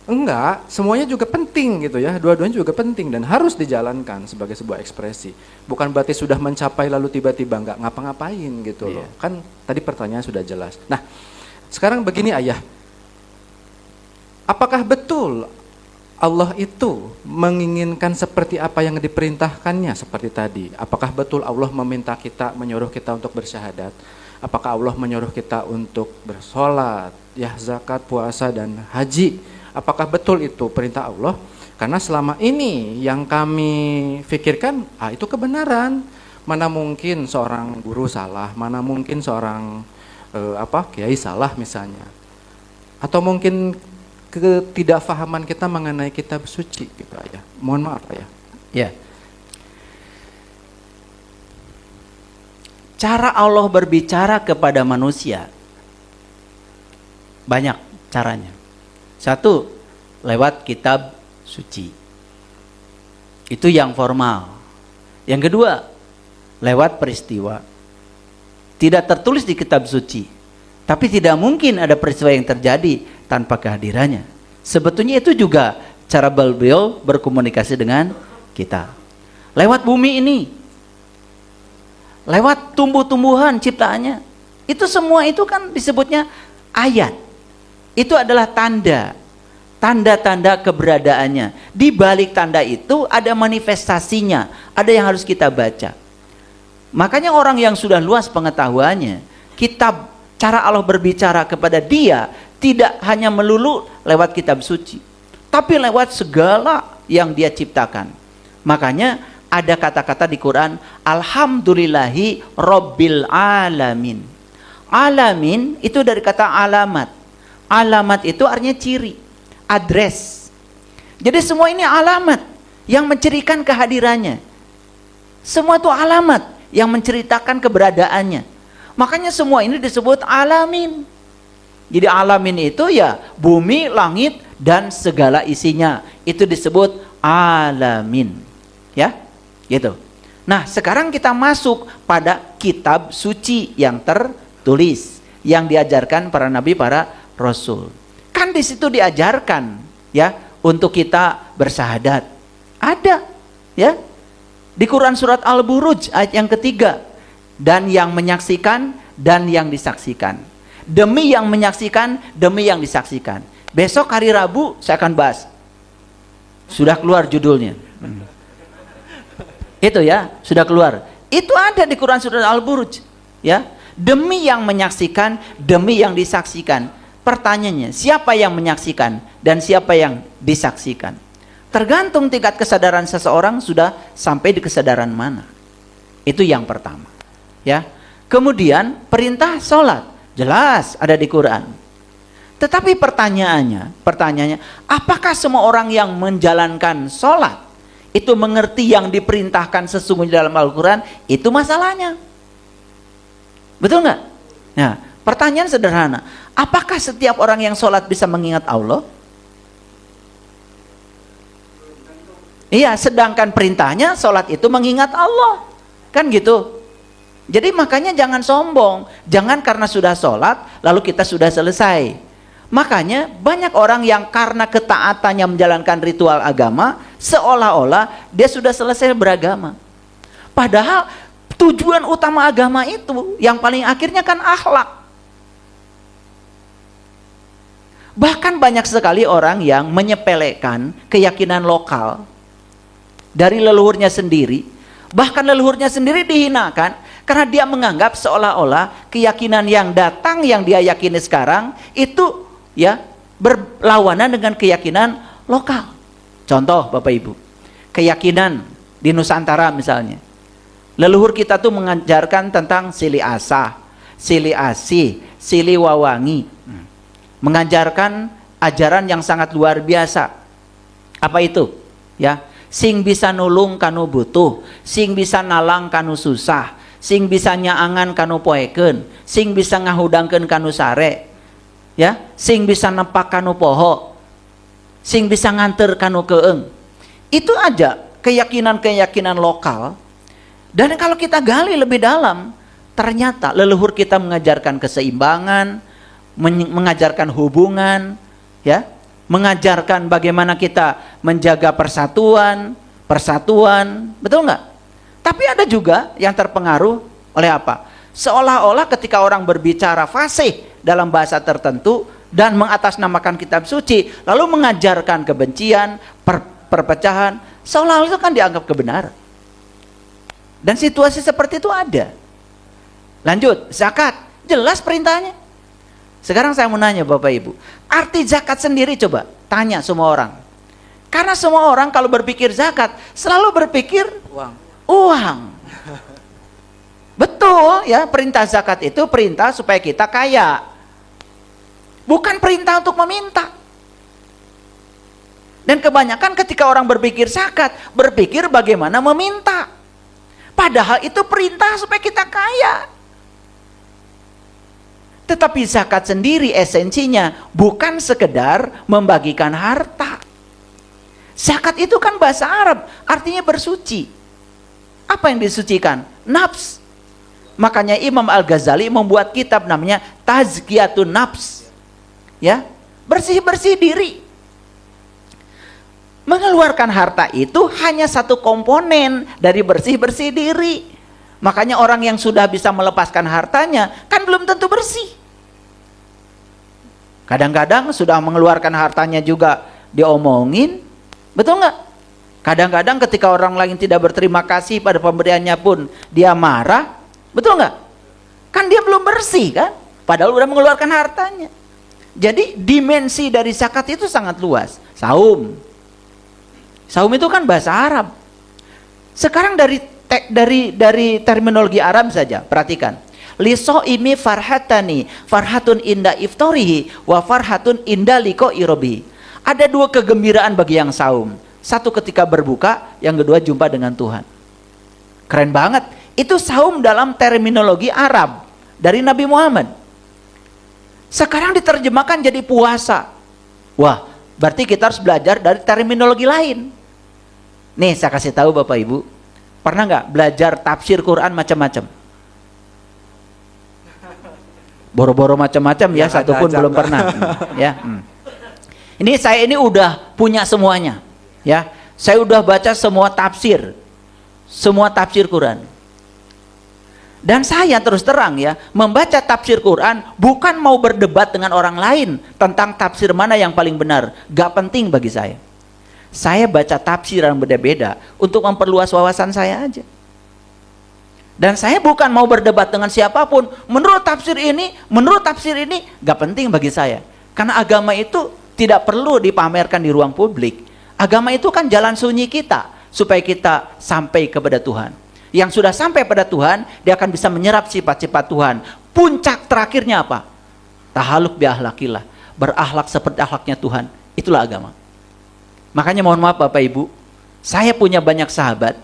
Enggak, semuanya juga penting gitu ya. Dua-duanya juga penting dan harus dijalankan sebagai sebuah ekspresi. Bukan berarti sudah mencapai lalu tiba-tiba enggak ngapa-ngapain gitu loh. Kan tadi pertanyaan sudah jelas. Nah, sekarang begini ayah. Apakah betul Allah itu menginginkan seperti apa yang diperintahkannya seperti tadi? Apakah betul Allah menyuruh kita untuk bersyahadat? Apakah Allah menyuruh kita untuk bersolat, ya zakat, puasa dan haji? Apakah betul itu perintah Allah? Karena selama ini yang kami pikirkan, itu kebenaran. Mana mungkin seorang guru salah, mana mungkin seorang kiai salah misalnya. Atau mungkin ketidakfahaman kita mengenai kitab suci gitu ayah. Mohon maaf ayah. Ya. Cara Allah berbicara kepada manusia banyak caranya. Satu, lewat kitab suci. Itu yang formal. Yang kedua, lewat peristiwa. Tidak tertulis di kitab suci, tapi tidak mungkin ada peristiwa yang terjadi tanpa kehadirannya. Sebetulnya itu juga cara beliau berkomunikasi dengan kita. Lewat bumi ini, lewat tumbuh-tumbuhan ciptaannya. Itu semua itu kan disebutnya ayat. Itu adalah tanda-tanda keberadaannya. Di balik tanda itu ada manifestasinya, ada yang harus kita baca. Makanya orang yang sudah luas pengetahuannya, kitab Cara Allah berbicara kepada dia tidak hanya melulu lewat kitab suci, tapi lewat segala yang dia ciptakan. Makanya ada kata-kata di Quran, Alhamdulillahi Rabbil Alamin. Alamin itu dari kata alamat. Alamat itu artinya ciri, address. Jadi semua ini alamat yang mencirikan kehadirannya. Semua itu alamat yang menceritakan keberadaannya. Makanya semua ini disebut alamin. Jadi alamin itu ya bumi, langit, dan segala isinya. Itu disebut alamin. Ya, gitu. Nah, sekarang kita masuk pada kitab suci yang tertulis, yang diajarkan para nabi, para rasul. Kan di situ diajarkan ya untuk kita bersyahadat. Ada ya. Di Quran surat Al-Buruj ayat yang ketiga, dan yang menyaksikan dan yang disaksikan. Demi yang menyaksikan, demi yang disaksikan. Besok hari Rabu saya akan bahas. Sudah keluar judulnya. Itu ya, sudah keluar. Itu ada di Quran surat Al-Buruj, ya. Demi yang menyaksikan, demi yang disaksikan. Pertanyaannya, siapa yang menyaksikan dan siapa yang disaksikan? Tergantung tingkat kesadaran seseorang sudah sampai di kesadaran mana. Itu yang pertama, ya. Kemudian perintah sholat jelas ada di Quran. Tetapi pertanyaannya, apakah semua orang yang menjalankan sholat itu mengerti yang diperintahkan sesungguhnya dalam Al-Quran? Itu masalahnya. Betul nggak? Nah, pertanyaan sederhana, apakah setiap orang yang sholat bisa mengingat Allah? Iya, sedangkan perintahnya sholat itu mengingat Allah. Kan gitu. Jadi makanya jangan sombong. Jangan karena sudah sholat, lalu kita sudah selesai. Makanya banyak orang yang karena ketaatannya menjalankan ritual agama, seolah-olah dia sudah selesai beragama. Padahal tujuan utama agama itu, yang paling akhirnya kan akhlak. Bahkan banyak sekali orang yang menyepelekan keyakinan lokal dari leluhurnya sendiri, bahkan leluhurnya sendiri dihinakan karena dia menganggap seolah-olah keyakinan yang datang yang dia yakini sekarang itu ya berlawanan dengan keyakinan lokal. Contoh Bapak Ibu, keyakinan di Nusantara misalnya, leluhur kita tuh mengajarkan tentang sili asah, sili asih, sili wawangi, mengajarkan ajaran yang sangat luar biasa. Apa itu? Ya, sing bisa nulung kanu butuh, sing bisa nalang kanu susah, sing bisa nyaangan kanu poeken, sing bisa ngahudangkeun kanu sare, ya, sing bisa nepak kanu poho, sing bisa nganter kanu keeng. Itu aja keyakinan-keyakinan lokal. Dan kalau kita gali lebih dalam, ternyata leluhur kita mengajarkan keseimbangan, mengajarkan hubungan, ya, mengajarkan bagaimana kita menjaga persatuan, betul nggak? Tapi ada juga yang terpengaruh oleh apa? Seolah-olah ketika orang berbicara fasih dalam bahasa tertentu dan mengatasnamakan kitab suci, lalu mengajarkan kebencian, perpecahan, seolah-olah itu kan dianggap kebenaran. Dan situasi seperti itu ada. Lanjut, zakat, jelas perintahnya. Sekarang saya mau nanya Bapak Ibu, arti zakat sendiri coba tanya semua orang. Karena semua orang kalau berpikir zakat selalu berpikir uang. Betul ya, perintah zakat itu perintah supaya kita kaya. Bukan perintah untuk meminta. Dan kebanyakan ketika orang berpikir zakat, berpikir bagaimana meminta. Padahal itu perintah supaya kita kaya. Tetapi zakat sendiri esensinya bukan sekedar membagikan harta. Zakat itu kan bahasa Arab, artinya bersuci. Apa yang disucikan? Nafs. Makanya Imam Al-Ghazali membuat kitab namanya Tazkiyatun Nafs. Ya, bersih-bersih diri. Mengeluarkan harta itu hanya satu komponen dari bersih-bersih diri. Makanya orang yang sudah bisa melepaskan hartanya kan belum tentu bersih. Kadang-kadang sudah mengeluarkan hartanya juga diomongin, betul nggak? Kadang-kadang ketika orang lain tidak berterima kasih pada pemberiannya pun dia marah, betul nggak? Kan dia belum bersih kan? padahal udah mengeluarkan hartanya. Jadi dimensi dari zakat itu sangat luas. Saum itu kan bahasa Arab. Sekarang dari terminologi Arab saja, perhatikan. Lisoimi farhatani, farhatun inda iftorihi, wa farhatun inda liko irobi. Ada dua kegembiraan bagi yang saum. Satu ketika berbuka, yang kedua jumpa dengan Tuhan. Keren banget. Itu saum dalam terminologi Arab dari Nabi Muhammad. Sekarang diterjemahkan jadi puasa. Wah, berarti kita harus belajar dari terminologi lain. Nih saya kasih tahu Bapak Ibu, pernah nggak belajar tafsir Quran macam-macam? Boro-boro macam-macam ya, satu pun belum pernah. Ya. Ini udah punya semuanya. Ya, saya udah baca semua tafsir Quran. Dan saya terus terang ya, membaca tafsir Quran bukan mau berdebat dengan orang lain tentang tafsir mana yang paling benar. Gak penting bagi saya. Saya baca tafsir yang beda-beda untuk memperluas wawasan saya aja. Dan saya bukan mau berdebat dengan siapapun. Menurut tafsir ini, gak penting bagi saya. Karena agama itu tidak perlu dipamerkan di ruang publik. Agama itu kan jalan sunyi kita, supaya kita sampai kepada Tuhan. Yang sudah sampai pada Tuhan, dia akan bisa menyerap sifat-sifat Tuhan. Puncak terakhirnya apa? Tahaluk biahlakillah, berakhlak seperti akhlaknya Tuhan. Itulah agama. Makanya mohon maaf Bapak Ibu, saya punya banyak sahabat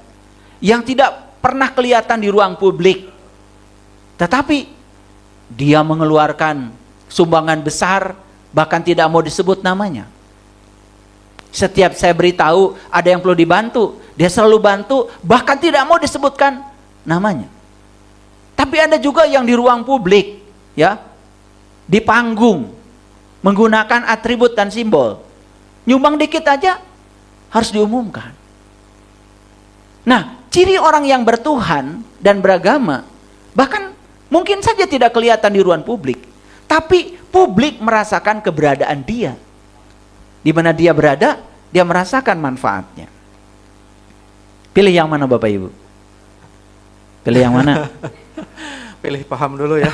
yang tidak pernah kelihatan di ruang publik, tetapi dia mengeluarkan sumbangan besar, bahkan tidak mau disebut namanya. Setiap saya beritahu ada yang perlu dibantu, dia selalu bantu, bahkan tidak mau disebutkan namanya. Tapi ada juga yang di ruang publik, ya, di panggung, menggunakan atribut dan simbol. Nyumbang dikit aja harus diumumkan. Nah, ciri orang yang bertuhan dan beragama, bahkan mungkin saja tidak kelihatan di ruang publik, tapi publik merasakan keberadaan dia. Di mana dia berada, dia merasakan manfaatnya. Pilih yang mana Bapak Ibu? Pilih yang mana? Pilih paham dulu ya.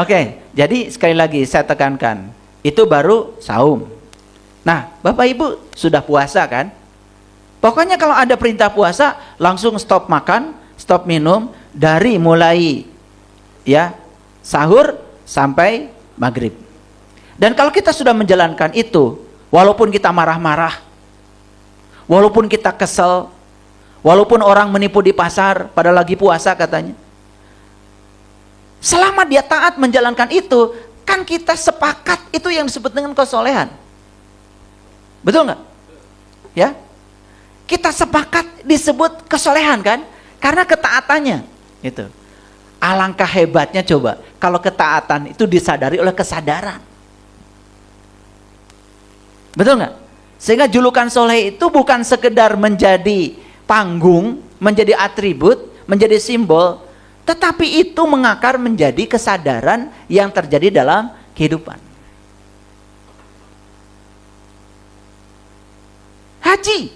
Oke, jadi sekali lagi saya tekankan, itu baru saum. Nah, Bapak Ibu sudah puasa kan? Pokoknya kalau ada perintah puasa, langsung stop makan, stop minum, dari mulai ya sahur sampai maghrib. Dan kalau kita sudah menjalankan itu, walaupun kita marah-marah, walaupun kita kesel, walaupun orang menipu di pasar pada lagi puasa katanya, selama dia taat menjalankan itu, kan kita sepakat itu yang disebut dengan kesolehan. Betul nggak? Ya, kita sepakat disebut kesolehan kan? Karena ketaatannya itu. Alangkah hebatnya coba kalau ketaatan itu disadari oleh kesadaran. Betul nggak? Sehingga julukan soleh itu bukan sekedar menjadi panggung, menjadi atribut, menjadi simbol, tetapi itu mengakar menjadi kesadaran yang terjadi dalam kehidupan. Haji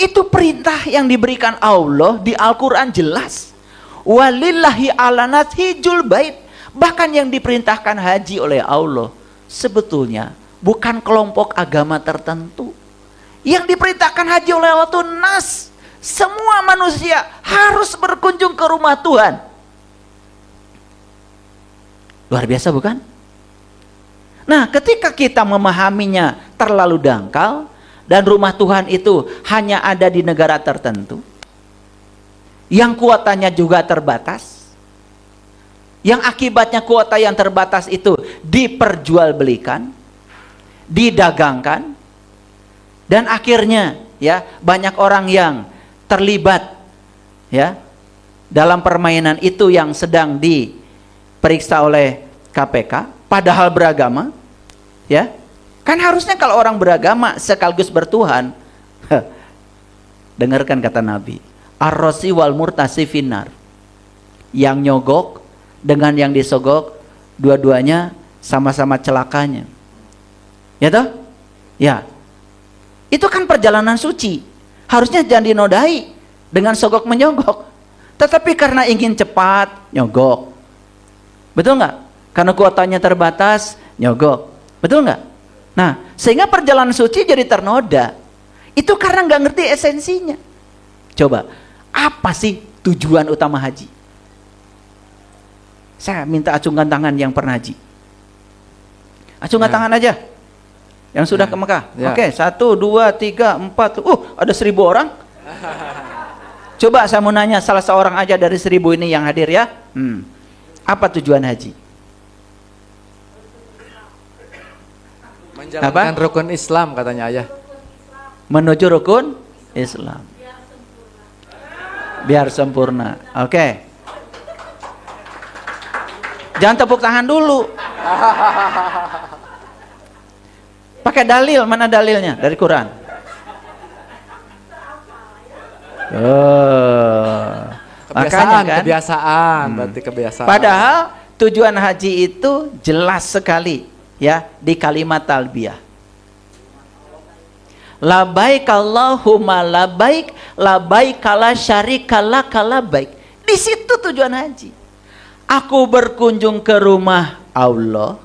itu perintah yang diberikan Allah di Al-Quran jelas. Walillahi ala nas hijjul bait. Bahkan yang diperintahkan haji oleh Allah sebetulnya bukan kelompok agama tertentu. Yang diperintahkan haji oleh Allah itu nas. Semua manusia harus berkunjung ke rumah Tuhan. Luar biasa bukan? Nah, ketika kita memahaminya terlalu dangkal, dan rumah Tuhan itu hanya ada di negara tertentu, yang kuotanya juga terbatas, yang akibatnya kuota yang terbatas itu diperjualbelikan, didagangkan, dan akhirnya ya banyak orang yang terlibat ya dalam permainan itu yang sedang diperiksa oleh KPK, padahal beragama, ya kan harusnya kalau orang beragama sekaligus bertuhan, dengarkan kata Nabi, ar-rasi wal murtasi finnar, yang nyogok dengan yang disogok dua-duanya sama-sama celakanya, ya toh, ya itu kan perjalanan suci, harusnya jangan dinodai dengan sogok menyogok. Tetapi karena ingin cepat, nyogok. Betul nggak? Karena kuotanya terbatas, nyogok. Betul nggak? Nah, sehingga perjalanan suci jadi ternoda. Itu karena nggak ngerti esensinya. Coba, apa sih tujuan utama haji? Saya minta acungkan tangan yang pernah haji. Acungkan tangan aja. Yang sudah ke Mekah. Oke, 1, 2, 3, 4. Ada 1000 orang. Coba saya mau nanya salah seorang aja dari 1000 ini yang hadir ya. Apa tujuan haji? Menjalankan rukun Islam katanya ayah. Menuju rukun Islam. Biar sempurna. Oke. Jangan tepuk tangan dulu. Pakai dalil, mana dalilnya? Dari Quran. Kebiasaan, kan? Kebiasaan, berarti kebiasaan. Padahal tujuan haji itu jelas sekali ya di kalimat talbiyah. Labaik Allahumma labaik, labaik la syarika laka labaik. Di situ tujuan haji. Aku berkunjung ke rumah Allah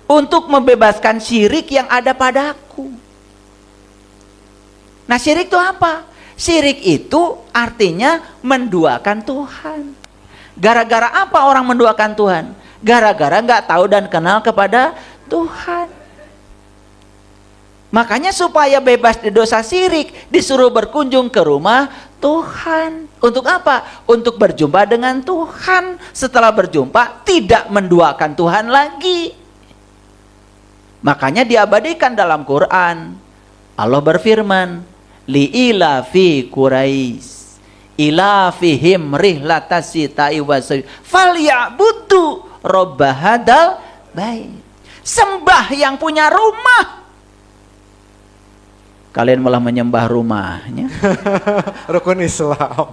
untuk membebaskan syirik yang ada padaku. Nah, syirik itu apa? Syirik itu artinya menduakan Tuhan. Gara-gara apa orang menduakan Tuhan? Gara-gara nggak tahu dan kenal kepada Tuhan. Makanya supaya bebas dari dosa syirik, disuruh berkunjung ke rumah Tuhan. Untuk apa? Untuk berjumpa dengan Tuhan. Setelah berjumpa, tidak menduakan Tuhan lagi. Makanya diabadikan dalam Quran. Allah berfirman, li'ilafi Quraisy ilafihim rihlatasita'i wasai falyabudu robbahadal bait. Sembah yang punya rumah. Kalian malah menyembah rumahnya. Rukun Islam.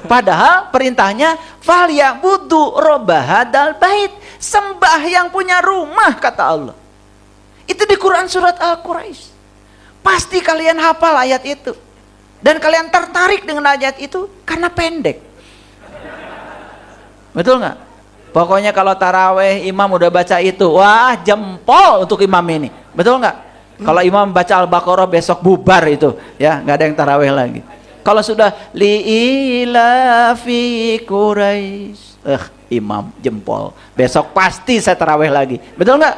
Padahal perintahnya falyabudu robbahadal bait. Sembah yang punya rumah, kata Allah. Itu di Quran surat Al-Quraisy. Pasti kalian hafal ayat itu. Dan kalian tertarik dengan ayat itu karena pendek. Betul nggak? Pokoknya kalau taraweh imam udah baca itu, wah jempol untuk imam ini. Betul nggak? Kalau imam baca Al-Baqarah besok bubar itu, ya nggak ada yang taraweh lagi. Kalau sudah li'ilafi Quraisy, imam jempol. Besok pasti saya taraweh lagi. Betul nggak?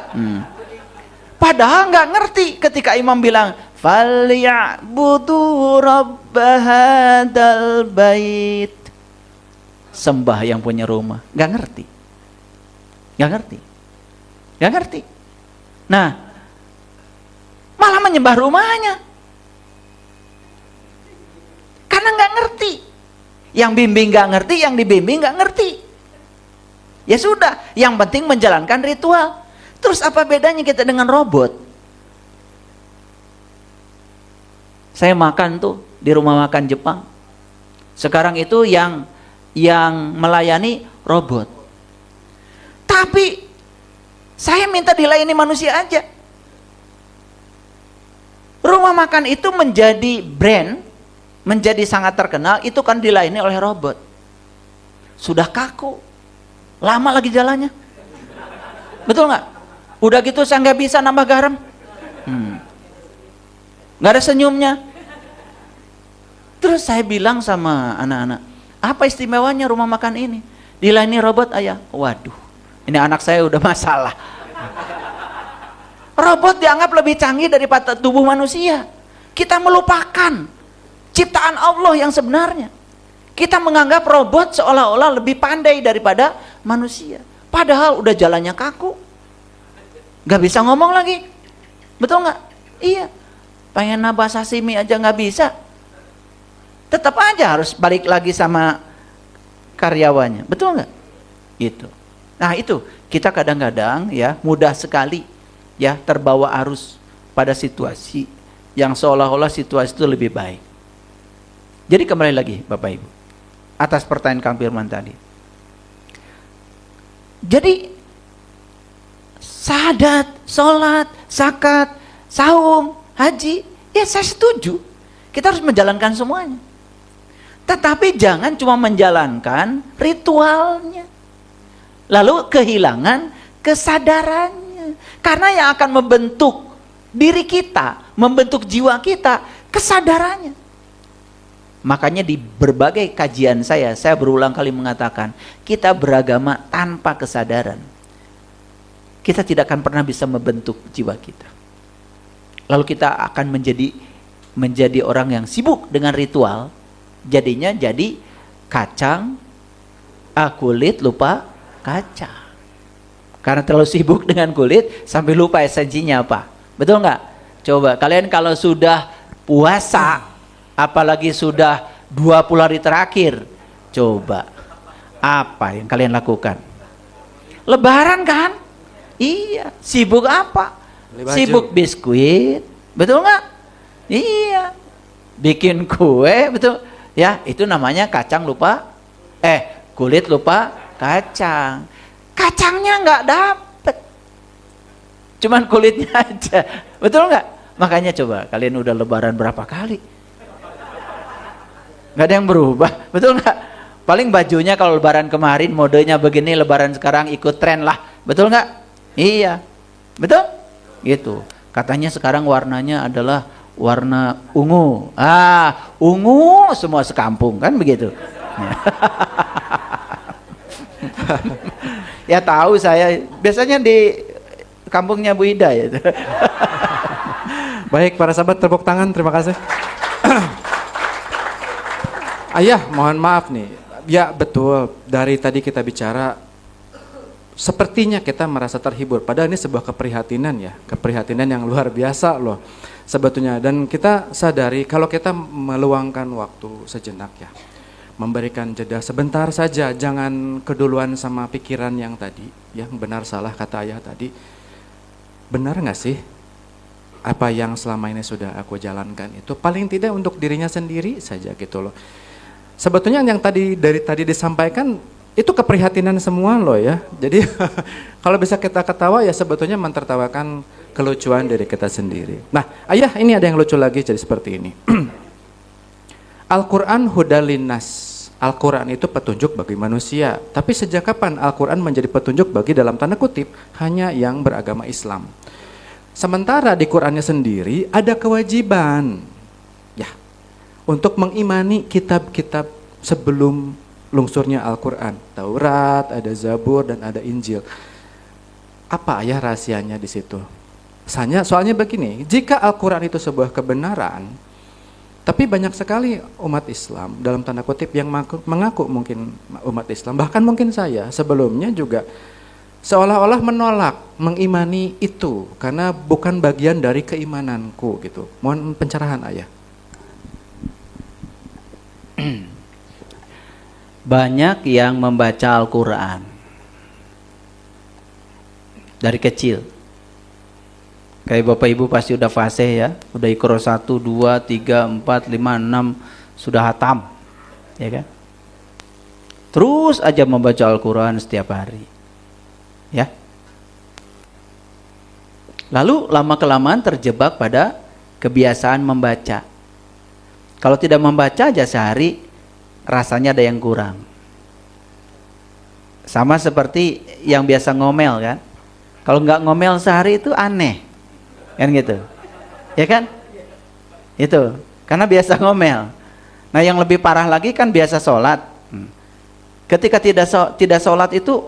Padahal nggak ngerti ketika imam bilang falyabudu rabbahadal bait. Sembah yang punya rumah. Nggak ngerti. Nggak ngerti. Nggak ngerti. Nah, malah menyembah rumahnya. Karena nggak ngerti. Yang bimbing nggak ngerti, yang dibimbing nggak ngerti. Ya sudah, yang penting menjalankan ritual. Terus apa bedanya kita dengan robot? Saya makan tuh di rumah makan Jepang. Sekarang itu yang melayani robot. Tapi saya minta dilayani manusia aja. Rumah makan itu menjadi brand, menjadi sangat terkenal, itu kan dilayani oleh robot. Sudah kaku, lama lagi jalannya. Betul nggak? Udah gitu saya nggak bisa nambah garam. Nggak ada senyumnya. Terus saya bilang sama anak-anak, apa istimewanya rumah makan ini? Dilayani robot ayah. Waduh, ini anak saya udah masalah. Robot dianggap lebih canggih daripada tubuh manusia. Kita melupakan ciptaan Allah yang sebenarnya. Kita menganggap robot seolah-olah lebih pandai daripada manusia. Padahal udah jalannya kaku. Gak bisa ngomong lagi. Betul gak? Iya. Pengen nambah sashimi aja gak bisa. Tetap aja harus balik lagi sama karyawannya. Betul gak? Gitu. Nah itu, kita kadang-kadang ya mudah sekali ya terbawa arus pada situasi yang seolah-olah situasi itu lebih baik. Jadi kembali lagi Bapak Ibu atas pertanyaan Kang Firman tadi. Jadi syahadat, sholat, zakat, saum, haji, ya saya setuju. Kita harus menjalankan semuanya. Tetapi jangan cuma menjalankan ritualnya. Lalu kehilangan kesadarannya. Karena yang akan membentuk diri kita, membentuk jiwa kita, kesadarannya. Makanya di berbagai kajian saya berulang kali mengatakan, kita beragama tanpa kesadaran. Kita tidak akan pernah bisa membentuk jiwa kita. Lalu kita akan menjadi orang yang sibuk dengan ritual. Jadinya jadi kacang, kulit lupa kaca. Karena terlalu sibuk dengan kulit sampai lupa esensinya apa. Betul nggak? Coba kalian kalau sudah puasa, apalagi sudah 20 hari terakhir, coba apa yang kalian lakukan? Lebaran kan? Iya. Sibuk apa? Sibuk biskuit. Betul nggak? Iya. Bikin kue, betul. Ya, itu namanya kacang lupa, kulit lupa kacang. Kacangnya nggak dapet, cuman kulitnya aja, betul nggak? Makanya coba kalian udah lebaran berapa kali? Nggak ada yang berubah, betul nggak? Paling bajunya kalau lebaran kemarin modenya begini, lebaran sekarang ikut tren lah, betul nggak? Iya, betul? Gitu. Katanya sekarang warnanya adalah warna ungu. Ungu semua sekampung kan begitu. Ya tahu saya, biasanya di kampungnya Bu Ida ya. Baik para sahabat, tepuk tangan, terima kasih. Ayah, mohon maaf nih. Ya betul, dari tadi kita bicara sepertinya kita merasa terhibur, padahal ini sebuah keprihatinan ya, keprihatinan yang luar biasa loh sebetulnya. Dan kita sadari kalau kita meluangkan waktu sejenak ya, memberikan jeda sebentar saja, jangan keduluan sama pikiran yang tadi, yang benar salah kata ayah tadi. Benar nggak sih apa yang selama ini sudah aku jalankan itu, paling tidak untuk dirinya sendiri saja gitu loh. Sebetulnya yang dari tadi disampaikan itu keprihatinan semua loh ya. Jadi kalau bisa kita ketawa ya sebetulnya mentertawakan kelucuan dari kita sendiri. Nah ayah, ini ada yang lucu lagi jadi seperti ini. Al-Quran hudalinas. Al-Quran itu petunjuk bagi manusia. Tapi sejak kapan Al-Quran menjadi petunjuk bagi dalam tanda kutip hanya yang beragama Islam? Sementara di Qurannya sendiri ada kewajiban ya untuk mengimani kitab-kitab sebelum lungsurnya Al-Quran. Taurat, ada Zabur, dan ada Injil. Apa ayah rahasianya di situ? Soalnya begini, jika Al-Quran itu sebuah kebenaran, tapi banyak sekali umat Islam dalam tanda kutip yang mengaku mungkin umat Islam, bahkan mungkin saya sebelumnya juga seolah-olah menolak mengimani itu karena bukan bagian dari keimananku gitu. Mohon pencerahan ayah. Banyak yang membaca Al-Quran dari kecil. Kayak Bapak Ibu pasti udah fasih ya, udah Iqra 1, 2, 3, 4, 5, 6 sudah hatam, ya kan? Terus aja membaca Al-Quran setiap hari, ya. Lalu lama-kelamaan terjebak pada kebiasaan membaca. Kalau tidak membaca aja sehari, rasanya ada yang kurang. Sama seperti yang biasa ngomel kan. Kalau nggak ngomel sehari itu aneh. Kan gitu. Ya kan? Itu. Karena biasa ngomel. Nah yang lebih parah lagi kan biasa sholat. Ketika tidak sholat itu,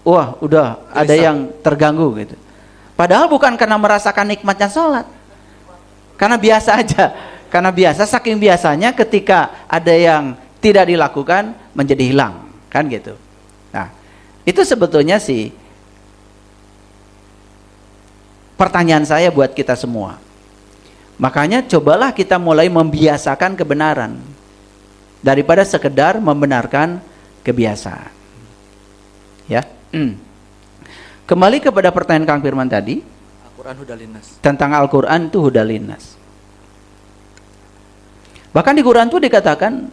wah udah ada yang terganggu gitu. Padahal bukan karena merasakan nikmatnya sholat. Karena biasa aja. Karena biasa, saking biasanya ketika ada yang tidak dilakukan menjadi hilang, kan gitu. Nah, itu sebetulnya sih pertanyaan saya buat kita semua. Makanya cobalah kita mulai membiasakan kebenaran daripada sekedar membenarkan kebiasaan. Ya. Kembali kepada pertanyaan Kang Firman tadi. Al-Quran hudalinas. Tentang Al-Quran itu hudalinas. Bahkan di Quran itu dikatakan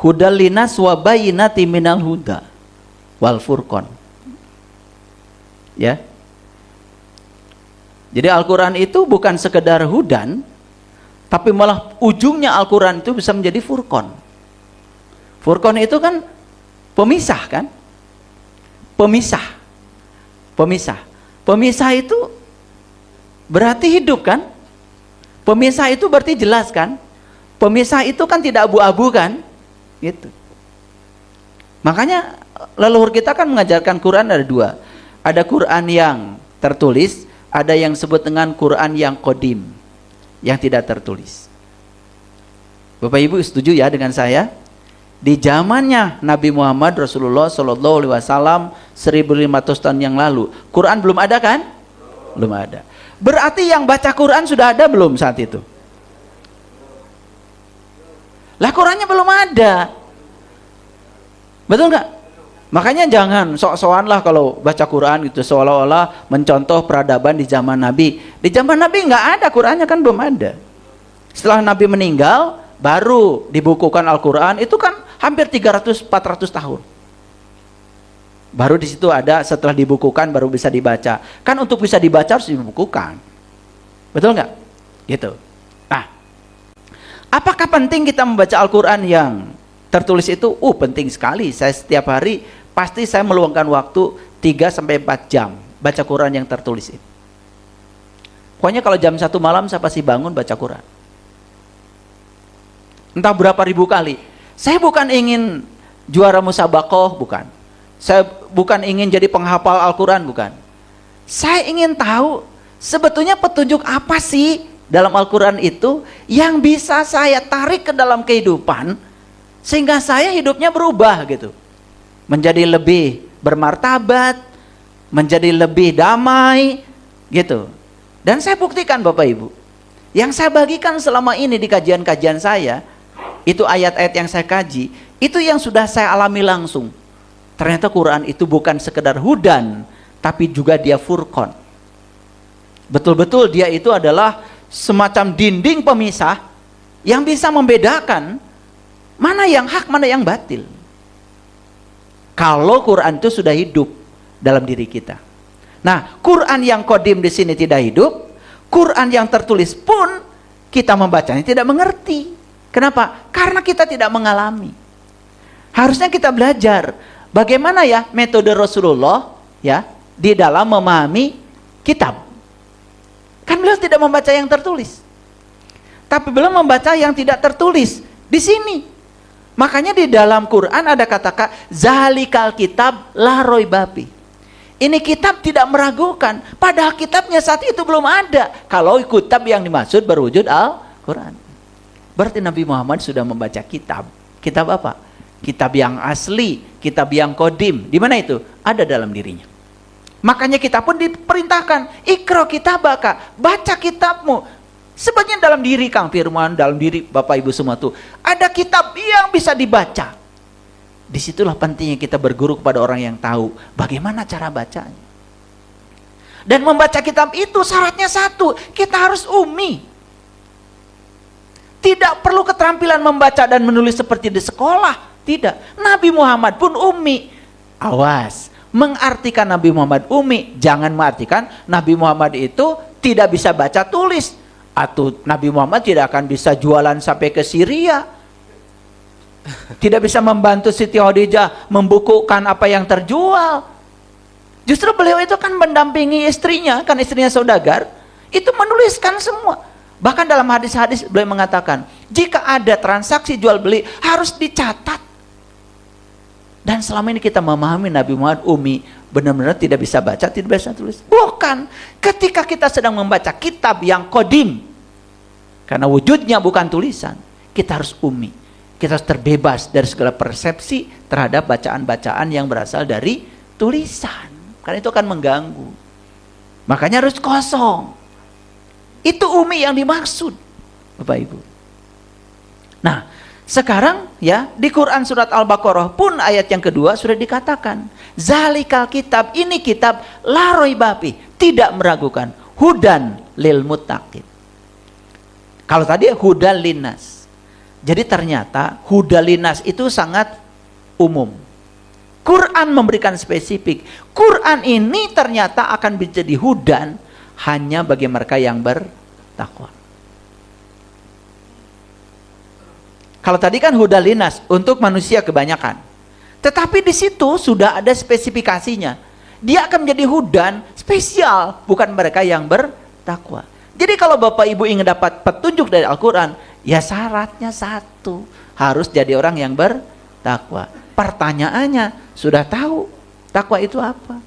hudal linas wa bayyinati minal huda wal furqan. Ya. Jadi Al-Quran itu bukan sekedar hudan, Tapi malah ujungnya Al-Quran itu bisa menjadi furqan. Furqan itu kan pemisah kan? Pemisah. Pemisah itu berarti hidup kan? Pemisah itu berarti jelas kan? Pemisah itu kan tidak abu-abu kan? Gitu. Makanya leluhur kita kan mengajarkan Quran ada dua. Ada Quran yang tertulis, ada yang disebut dengan Quran yang qadim, yang tidak tertulis. Bapak Ibu setuju ya dengan saya? Di zamannya Nabi Muhammad Rasulullah Shallallahu Alaihi Wasallam 1500 tahun yang lalu, Quran belum ada kan? Belum ada. Berarti yang baca Quran sudah ada belum saat itu? Lah Qurannya belum ada. Betul nggak? Makanya jangan sok-sokan lah kalau baca Quran gitu seolah-olah mencontoh peradaban di zaman Nabi. Di zaman Nabi nggak ada, Qurannya kan belum ada. Setelah Nabi meninggal baru dibukukan Al-Quran, itu kan hampir 300-400 tahun. Baru di situ ada, setelah dibukukan baru bisa dibaca. Kan untuk bisa dibaca harus dibukukan. Betul nggak? Gitu. Nah, apakah penting kita membaca Al-Quran yang tertulis itu? Penting sekali. Saya setiap hari pasti saya meluangkan waktu 3-4 jam baca Quran yang tertulis itu. Pokoknya kalau jam 1 malam saya pasti bangun baca Quran. Entah berapa ribu kali. Saya bukan ingin juara musabaqah, bukan. Saya bukan ingin jadi penghafal Al-Quran, bukan. Saya ingin tahu sebetulnya petunjuk apa sih dalam Al-Quran itu yang bisa saya tarik ke dalam kehidupan sehingga saya hidupnya berubah gitu. Menjadi lebih bermartabat, menjadi lebih damai gitu. Dan saya buktikan Bapak Ibu, yang saya bagikan selama ini di kajian-kajian saya, itu ayat-ayat yang saya kaji, itu yang sudah saya alami langsung. Ternyata Quran itu bukan sekedar hudan, tapi juga dia furqan. Betul-betul dia itu adalah semacam dinding pemisah yang bisa membedakan mana yang hak, mana yang batil. Kalau Quran itu sudah hidup dalam diri kita. Nah, Quran yang qadim di sini tidak hidup, Quran yang tertulis pun kita membacanya tidak mengerti. Kenapa? Karena kita tidak mengalami. Harusnya kita belajar bagaimana ya metode Rasulullah ya di dalam memahami kitab. Kan beliau tidak membaca yang tertulis, tapi beliau membaca yang tidak tertulis di sini. Makanya di dalam Quran ada kata-kata zalikal kitab la raiba fi. Ini kitab tidak meragukan, padahal kitabnya saat itu belum ada. Kalau kitab yang dimaksud berwujud Al-Quran. Berarti Nabi Muhammad sudah membaca kitab. Kitab apa? Kitab yang asli, kitab yang qadim. Di mana itu? Ada dalam dirinya. Makanya kita pun diperintahkan, ikra kitabaka, baca kitabmu. Sebenarnya dalam diri Kang Firman, dalam diri Bapak Ibu semua tuh ada kitab yang bisa dibaca. Disitulah pentingnya kita berguru kepada orang yang tahu bagaimana cara bacanya. Dan membaca kitab itu syaratnya satu, kita harus ummi. Tidak perlu keterampilan membaca dan menulis seperti di sekolah. Tidak. Nabi Muhammad pun ummi. Awas. Mengartikan Nabi Muhammad ummi. Jangan mengartikan Nabi Muhammad itu tidak bisa baca tulis. Atau Nabi Muhammad tidak akan bisa jualan sampai ke Syria. Tidak bisa membantu Siti Khadijah membukukan apa yang terjual. Justru beliau itu kan mendampingi istrinya. Kan istrinya saudagar. Itu menuliskan semua. Bahkan dalam hadis-hadis beliau mengatakan, jika ada transaksi jual beli harus dicatat. Dan selama ini kita memahami Nabi Muhammad ummi, benar-benar tidak bisa baca, tidak bisa tulis. Bukan, ketika kita sedang membaca kitab yang qadim, karena wujudnya bukan tulisan, kita harus ummi. Kita harus terbebas dari segala persepsi terhadap bacaan-bacaan yang berasal dari tulisan. Karena itu akan mengganggu. Makanya harus kosong. Itu umi yang dimaksud, Bapak Ibu. Nah, sekarang ya di Quran surat Al-Baqarah pun ayat yang kedua sudah dikatakan, zalikal kitab, ini kitab la raiba fi, tidak meragukan, hudan lil muttaqin. Kalau tadi hudan linnas. Jadi ternyata hudan linnas itu sangat umum. Quran memberikan spesifik. Quran ini ternyata akan menjadi hudan hanya bagi mereka yang bertakwa. Kalau tadi kan hudalinas, untuk manusia kebanyakan. Tetapi di situ sudah ada spesifikasinya. Dia akan menjadi hudan spesial, bukan mereka yang bertakwa. Jadi kalau Bapak Ibu ingin dapat petunjuk dari Al-Quran, ya syaratnya satu, harus jadi orang yang bertakwa. Pertanyaannya, sudah tahu takwa itu apa?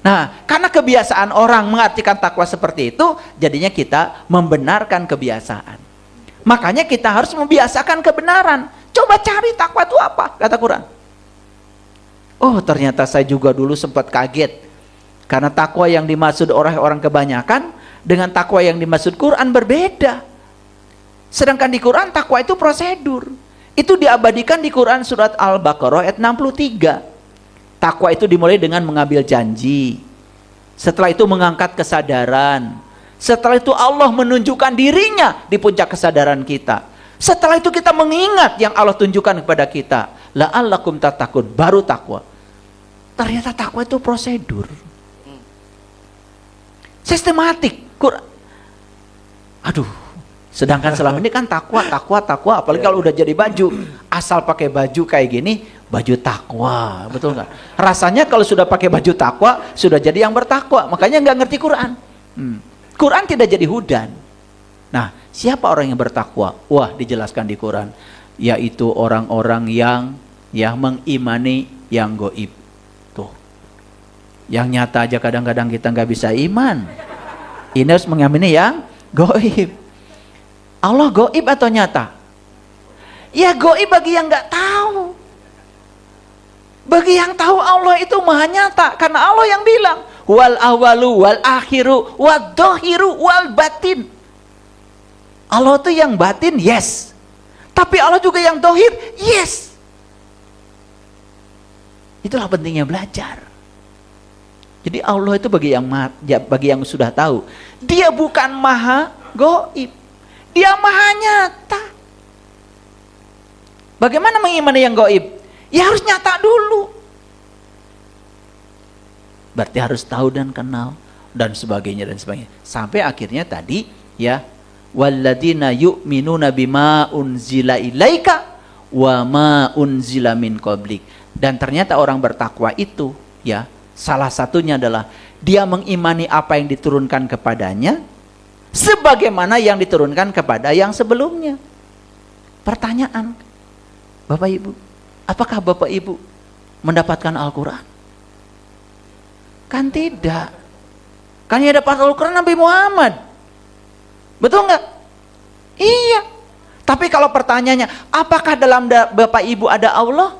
Nah, karena kebiasaan orang mengartikan takwa seperti itu, jadinya kita membenarkan kebiasaan. Makanya kita harus membiasakan kebenaran. Coba cari takwa itu apa, kata Quran. Oh, ternyata saya juga dulu sempat kaget. Karena takwa yang dimaksud orang kebanyakan dengan takwa yang dimaksud Quran berbeda. Sedangkan di Quran takwa itu prosedur. Itu diabadikan di Quran surat Al-Baqarah ayat 63. Takwa itu dimulai dengan mengambil janji. Setelah itu mengangkat kesadaran. Setelah itu Allah menunjukkan dirinya di puncak kesadaran kita. Setelah itu kita mengingat yang Allah tunjukkan kepada kita. La'allakum tattaqun, baru takwa. Ternyata takwa itu prosedur. Sistematik. Aduh. Sedangkan selama ini kan takwa, apalagi kalau udah jadi baju, asal pakai baju kayak gini, baju takwa, betul nggak? Rasanya kalau sudah pakai baju takwa, sudah jadi yang bertakwa, makanya nggak ngerti Quran. Quran tidak jadi hudan. Nah, siapa orang yang bertakwa? Wah, dijelaskan di Quran, yaitu orang-orang yang mengimani yang goib. Tuh, yang nyata aja kadang-kadang kita nggak bisa iman. Ini harus mengamini yang goib. Allah goib atau nyata? Ya goib bagi yang nggak tahu. Bagi yang tahu Allah itu maha nyata. Karena Allah yang bilang, wal awalu wal akhiru wal dohiru wal batin. Allah itu yang batin, yes. Tapi Allah juga yang dohir, yes. Itulah pentingnya belajar. Jadi Allah itu bagi yang sudah tahu. Dia bukan maha goib. Dia maha nyata. Bagaimana mengimani yang gaib? Ya harus nyata dulu. Berarti harus tahu dan kenal dan sebagainya dan sebagainya. Sampai akhirnya tadi ya, walladzina yu'minuna bima unzila ilaika wa ma unzila min qablik. Dan ternyata orang bertakwa itu ya, salah satunya adalah dia mengimani apa yang diturunkan kepadanya sebagaimana yang diturunkan kepada yang sebelumnya. Pertanyaan, Bapak Ibu, apakah Bapak Ibu mendapatkan Al-Quran? Kan tidak. Kan yang dapat Al-Quran Nabi Muhammad. Betul nggak? Iya. Tapi kalau pertanyaannya, apakah dalam Bapak Ibu ada Allah?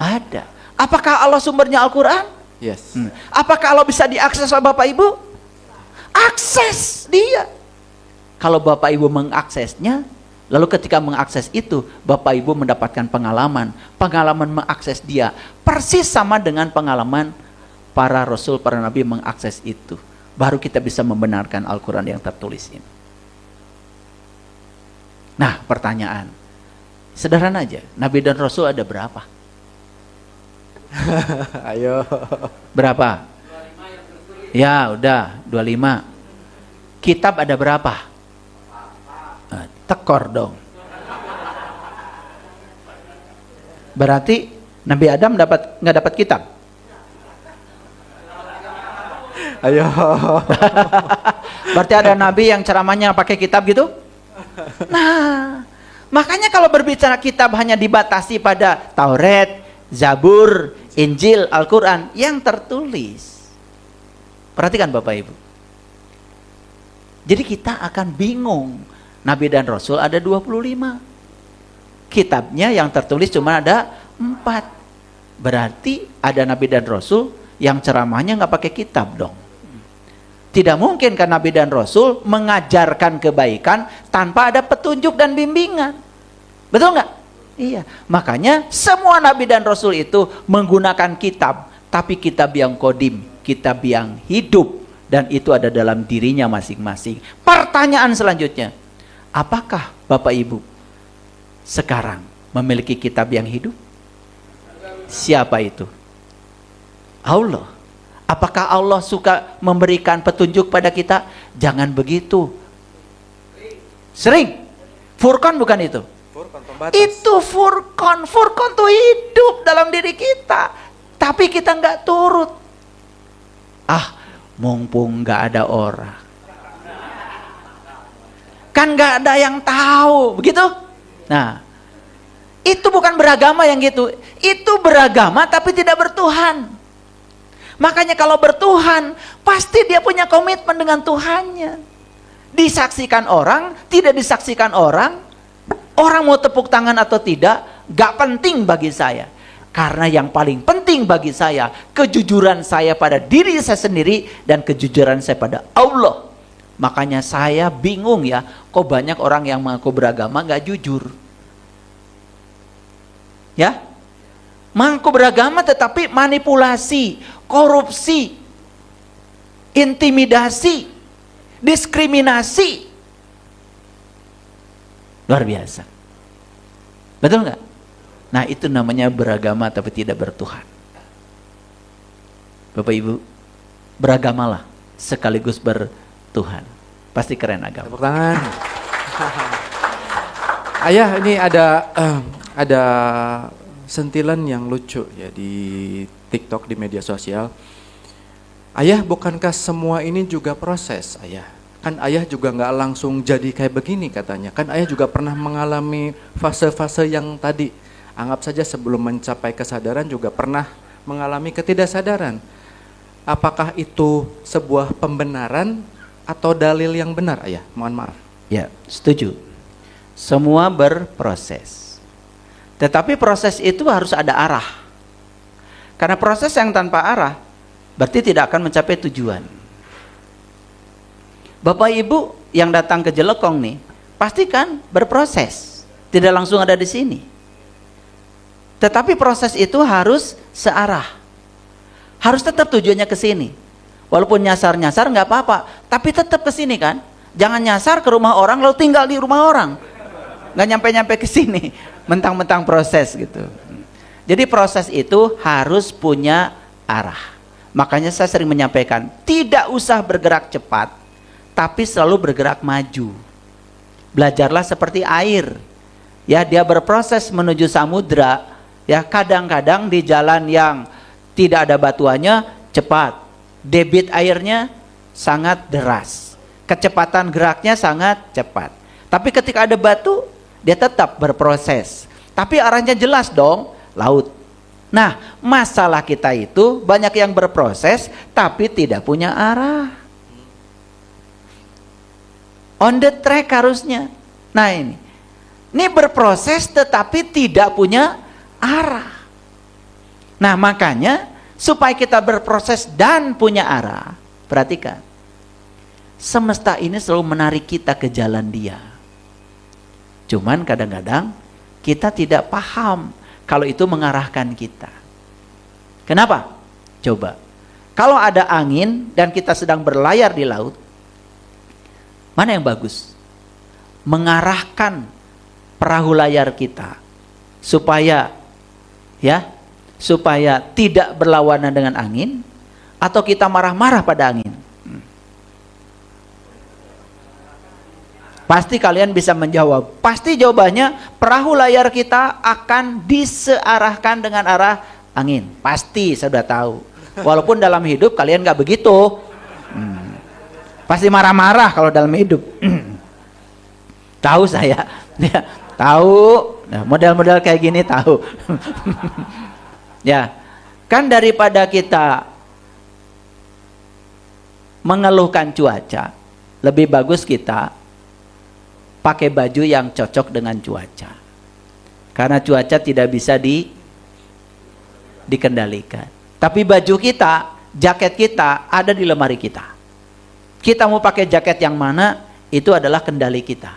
Ada. Apakah Allah sumbernya Al-Quran? Yes. Apakah Allah bisa diakses oleh Bapak Ibu? Akses dia. Kalau Bapak Ibu mengaksesnya, lalu ketika mengakses itu, Bapak Ibu mendapatkan pengalaman mengakses dia. Persis sama dengan pengalaman para Rasul, para Nabi mengakses itu. Baru kita bisa membenarkan Al-Quran yang tertulis ini. Nah, pertanyaan. Sederhana aja, Nabi dan Rasul ada berapa? Ayo. Berapa? Ya udah 25. Kitab ada berapa? Tekor dong. Berarti Nabi Adam nggak dapat kitab? Ayo. Berarti ada Nabi yang ceramahnya pakai kitab gitu? Nah, makanya kalau berbicara kitab hanya dibatasi pada Taurat, Zabur, Injil, Al-Quran yang tertulis. Perhatikan Bapak Ibu. Jadi kita akan bingung. Nabi dan Rasul ada 25. Kitabnya yang tertulis cuma ada 4. Berarti ada Nabi dan Rasul yang ceramahnya nggak pakai kitab dong. Tidak mungkin kan Nabi dan Rasul mengajarkan kebaikan tanpa ada petunjuk dan bimbingan. Betul nggak? Iya. Makanya semua Nabi dan Rasul itu menggunakan kitab. Tapi kitab yang kodim, kitab yang hidup. Dan itu ada dalam dirinya masing-masing. Pertanyaan selanjutnya. Apakah Bapak Ibu sekarang memiliki kitab yang hidup? Siapa itu? Allah. Apakah Allah suka memberikan petunjuk pada kita? Jangan begitu. Sering. Furqan bukan itu. Furqan pembatas. Itu furqan. Furqan tuh hidup dalam diri kita. Tapi kita nggak turut. Ah, mumpung nggak ada orang. Kan nggak ada yang tahu, begitu? Nah, itu bukan beragama yang gitu. Itu beragama tapi tidak bertuhan. Makanya kalau bertuhan, pasti dia punya komitmen dengan Tuhannya. Disaksikan orang, tidak disaksikan orang, orang mau tepuk tangan atau tidak, gak penting bagi saya. Karena yang paling penting bagi saya, kejujuran saya pada diri saya sendiri dan kejujuran saya pada Allah. Makanya saya bingung ya, kok banyak orang yang mengaku beragama gak jujur. Ya, mengaku beragama tetapi manipulasi, korupsi, intimidasi, diskriminasi. Luar biasa. Betul nggak? Nah, itu namanya beragama tapi tidak bertuhan. Bapak Ibu, beragamalah sekaligus bertuhan. Pasti keren agama. Tepuk tangan. Ayah, ini ada sentilan yang lucu ya di TikTok, di media sosial. Ayah, bukankah semua ini juga proses, Ayah? Kan Ayah juga nggak langsung jadi kayak begini katanya. Kan Ayah juga pernah mengalami fase-fase yang tadi. Anggap saja sebelum mencapai kesadaran juga pernah mengalami ketidaksadaran. Apakah itu sebuah pembenaran atau dalil yang benar, Ayah? Mohon maaf. Ya, setuju. Semua berproses. Tetapi proses itu harus ada arah. Karena proses yang tanpa arah berarti tidak akan mencapai tujuan. Bapak Ibu yang datang ke Jelekong nih, pastikan berproses, tidak langsung ada di sini. Tetapi proses itu harus searah. Harus tetap tujuannya ke sini. Walaupun nyasar-nyasar nggak apa-apa, tapi tetap ke sini kan. Jangan nyasar ke rumah orang lalu tinggal di rumah orang. Nggak nyampe-nyampe ke sini, mentang-mentang proses gitu. Jadi proses itu harus punya arah. Makanya saya sering menyampaikan, tidak usah bergerak cepat, tapi selalu bergerak maju. Belajarlah seperti air. Ya, dia berproses menuju samudra. Ya, kadang-kadang di jalan yang tidak ada batuannya cepat. Debit airnya sangat deras. Kecepatan geraknya sangat cepat. Tapi ketika ada batu, dia tetap berproses. Tapi arahnya jelas dong, laut. Nah, masalah kita itu banyak yang berproses tapi tidak punya arah. On the track harusnya. Nah, ini berproses tetapi tidak punya arah. Nah, makanya supaya kita berproses dan punya arah, perhatikan. Semesta ini selalu menarik kita ke jalan Dia. Cuman kadang-kadang kita tidak paham kalau itu mengarahkan kita. Kenapa? Coba. Kalau ada angin dan kita sedang berlayar di laut, mana yang bagus? Mengarahkan perahu layar kita supaya tidak berlawanan dengan angin, atau kita marah-marah pada angin? Pasti kalian bisa menjawab. Pasti jawabannya perahu layar kita akan disearahkan dengan arah angin. Pasti, saya sudah tahu. Walaupun dalam hidup kalian nggak begitu. Pasti marah-marah kalau dalam hidup. Tahu saya. Ya, tahu. Nah, model-model kayak gini tahu. Ya, kan daripada kita mengeluhkan cuaca, lebih bagus kita pakai baju yang cocok dengan cuaca. Karena cuaca tidak bisa dikendalikan. Tapi baju kita, jaket kita ada di lemari kita. Kita mau pakai jaket yang mana, itu adalah kendali kita.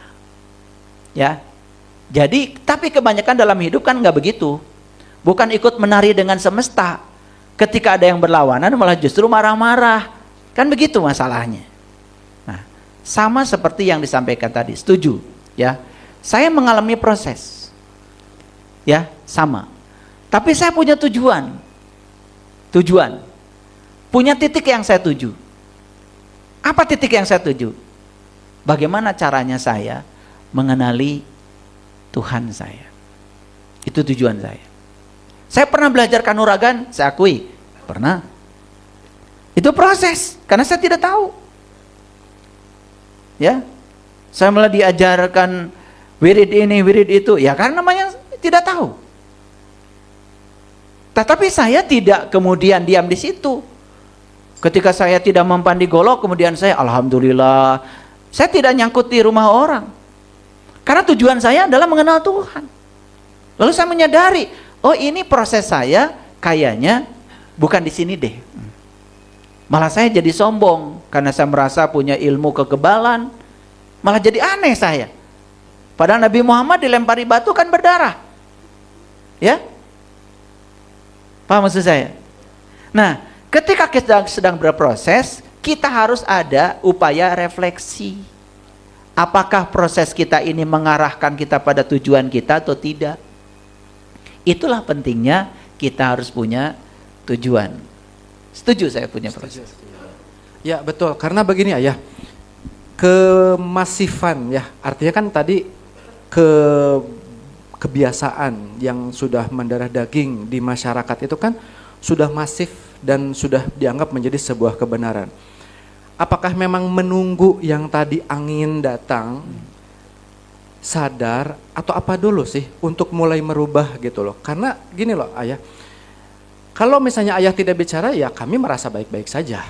Ya. Jadi, tapi kebanyakan dalam hidup kan nggak begitu. Bukan ikut menari dengan semesta. Ketika ada yang berlawanan malah justru marah-marah. Kan begitu masalahnya. Sama seperti yang disampaikan tadi, setuju ya. Saya mengalami proses. Ya, sama. Tapi saya punya tujuan. Punya titik yang saya tuju. Apa titik yang saya tuju? Bagaimana caranya saya mengenali Tuhan saya. Itu tujuan saya. Saya pernah belajar kanuragan, saya akui, pernah. Itu proses, karena saya tidak tahu. Ya, saya malah diajarkan wirid ini, wirid itu, ya karena namanya tidak tahu. Tetapi saya tidak kemudian diam di situ. Ketika saya tidak mempan di golok, kemudian saya alhamdulillah, saya tidak nyangkut di rumah orang. Karena tujuan saya adalah mengenal Tuhan. Lalu saya menyadari, oh ini proses saya kayaknya bukan di sini deh. Malah saya jadi sombong karena saya merasa punya ilmu kekebalan. Malah jadi aneh saya. Padahal Nabi Muhammad dilempari batu kan berdarah. Ya? Paham maksud saya? Nah, ketika kita sedang berproses, kita harus ada upaya refleksi. Apakah proses kita ini mengarahkan kita pada tujuan kita atau tidak? Itulah pentingnya kita harus punya tujuan. Setuju saya punya proses. Ya betul, karena begini Ayah, kemasifan ya, artinya kan tadi kebiasaan yang sudah mendarah daging di masyarakat itu kan sudah masif dan sudah dianggap menjadi sebuah kebenaran. Apakah memang menunggu yang tadi angin datang, sadar atau apa dulu sih untuk mulai merubah gitu loh? Karena gini loh Ayah, kalau misalnya Ayah tidak bicara ya kami merasa baik-baik saja.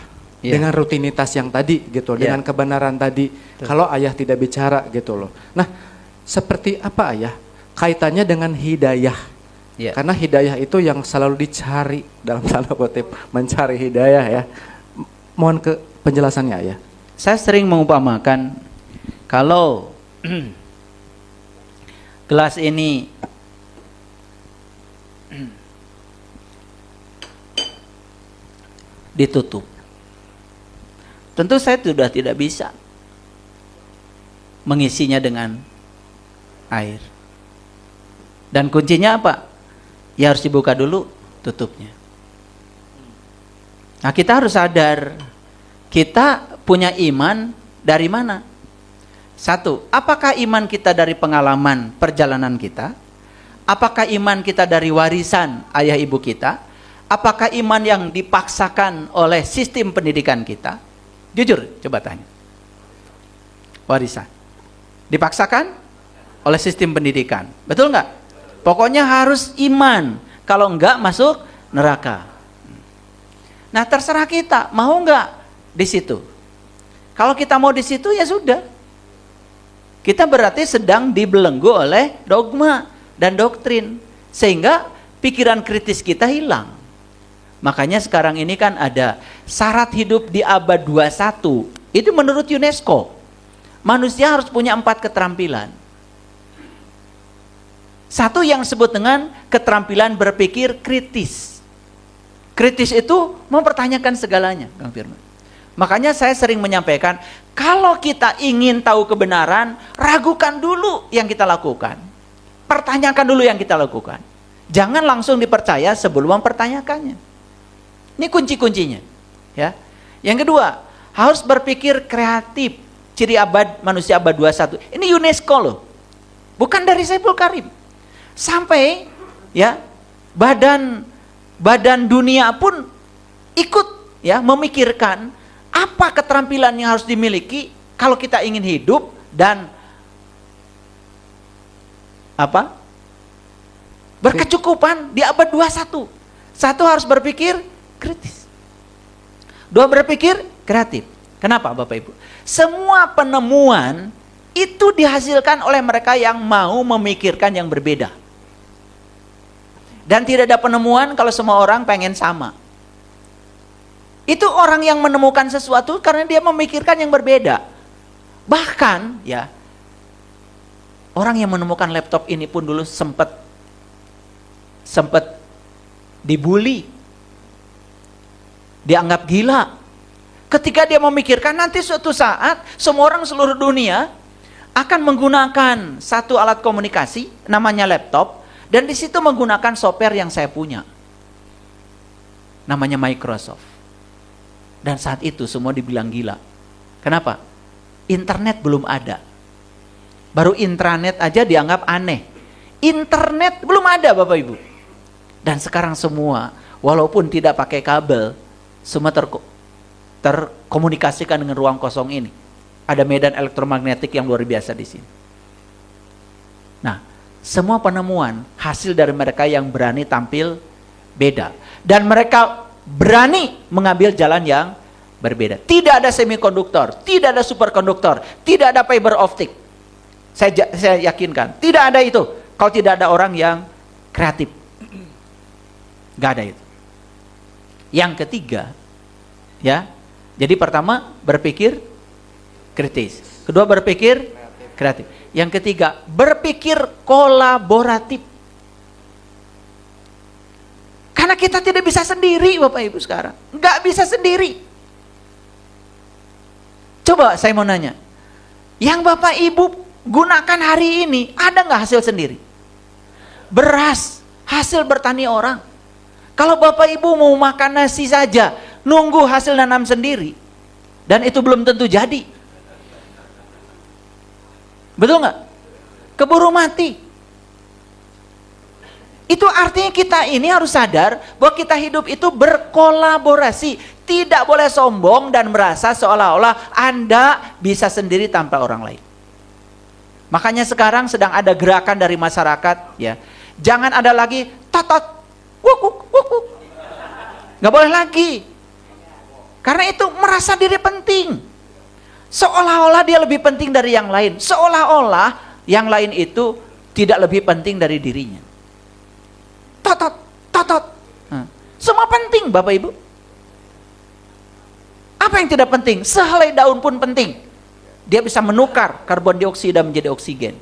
Dengan rutinitas yang tadi gitu, dengan kebenaran tadi. Kalau Ayah tidak bicara gitu loh. Nah, seperti apa Ayah kaitannya dengan hidayah? Karena hidayah itu yang selalu dicari dalam tanda kutip, mencari hidayah ya. Mohon ke penjelasannya Ayah. Saya sering mengumpamakan kalau gelas ini ditutup, tentu saya sudah tidak bisa mengisinya dengan air. Dan kuncinya apa? Ya harus dibuka dulu tutupnya. Nah, kita harus sadar kita punya iman dari mana? Satu, apakah iman kita dari pengalaman perjalanan kita? Apakah iman kita dari warisan ayah ibu kita? Apakah iman yang dipaksakan oleh sistem pendidikan kita? Jujur, coba tanya. Warisan. Dipaksakan oleh sistem pendidikan. Betul nggak? Pokoknya harus iman. Kalau enggak masuk neraka. Nah, terserah kita mau nggak di situ. Kalau kita mau di situ ya sudah. Kita berarti sedang dibelenggu oleh dogma dan doktrin. Sehingga pikiran kritis kita hilang. Makanya sekarang ini kan ada syarat hidup di abad 21. Itu menurut UNESCO. Manusia harus punya 4 keterampilan. Satu yang disebut dengan keterampilan berpikir kritis. Kritis itu mempertanyakan segalanya, Kang Firman. Makanya saya sering menyampaikan, kalau kita ingin tahu kebenaran, ragukan dulu yang kita lakukan. Pertanyakan dulu yang kita lakukan. Jangan langsung dipercaya sebelum mempertanyakannya. Ini kunci-kuncinya, ya. Yang kedua, harus berpikir kreatif. Ciri abad manusia abad 21. Ini UNESCO loh. Bukan dari Saiful Karim. Sampai ya badan dunia pun ikut ya memikirkan apa keterampilan yang harus dimiliki kalau kita ingin hidup dan apa? Berkecukupan di abad 21. Satu harus berpikir kritis. Dua, berpikir kreatif. Kenapa Bapak Ibu? Semua penemuan itu dihasilkan oleh mereka yang mau memikirkan yang berbeda. Dan tidak ada penemuan kalau semua orang pengen sama. Itu orang yang menemukan sesuatu karena dia memikirkan yang berbeda. Bahkan ya, orang yang menemukan laptop ini pun dulu sempat dibully. Dianggap gila. Ketika dia memikirkan nanti suatu saat semua orang seluruh dunia akan menggunakan satu alat komunikasi namanya laptop dan di situ menggunakan software yang saya punya. Namanya Microsoft. Dan saat itu semua dibilang gila. Kenapa? Internet belum ada. Baru intranet aja dianggap aneh. internet belum ada Bapak Ibu. Dan sekarang semua, walaupun tidak pakai kabel, semua terkomunikasikan dengan ruang kosong ini. Ada medan elektromagnetik yang luar biasa di sini. Nah, semua penemuan hasil dari mereka yang berani tampil beda. Dan mereka berani mengambil jalan yang berbeda. Tidak ada semikonduktor, tidak ada superkonduktor, tidak ada fiber optik. Saya yakinkan, tidak ada itu. Kalau tidak ada orang yang kreatif. Gak ada itu. Yang ketiga, ya. Jadi pertama berpikir kritis. Kedua berpikir kreatif. Yang ketiga berpikir kolaboratif. Karena kita tidak bisa sendiri Bapak Ibu sekarang. Nggak bisa sendiri. Coba saya mau nanya. Yang Bapak Ibu gunakan hari ini ada nggak hasil sendiri? Beras, hasil bertani orang. Kalau Bapak Ibu mau makan nasi saja, nunggu hasil nanam sendiri. Dan itu belum tentu jadi. Betul nggak? Keburu mati. Itu artinya kita ini harus sadar bahwa kita hidup itu berkolaborasi. Tidak boleh sombong dan merasa seolah-olah Anda bisa sendiri tanpa orang lain. Makanya sekarang sedang ada gerakan dari masyarakat, ya. Jangan ada lagi totot, wukuk, wukuk. Nggak boleh lagi. Karena itu merasa diri penting. Seolah-olah dia lebih penting dari yang lain. Seolah-olah yang lain itu tidak lebih penting dari dirinya. Totot, totot. Semua penting Bapak Ibu. Apa yang tidak penting? Sehelai daun pun penting. Dia bisa menukar karbon dioksida menjadi oksigen.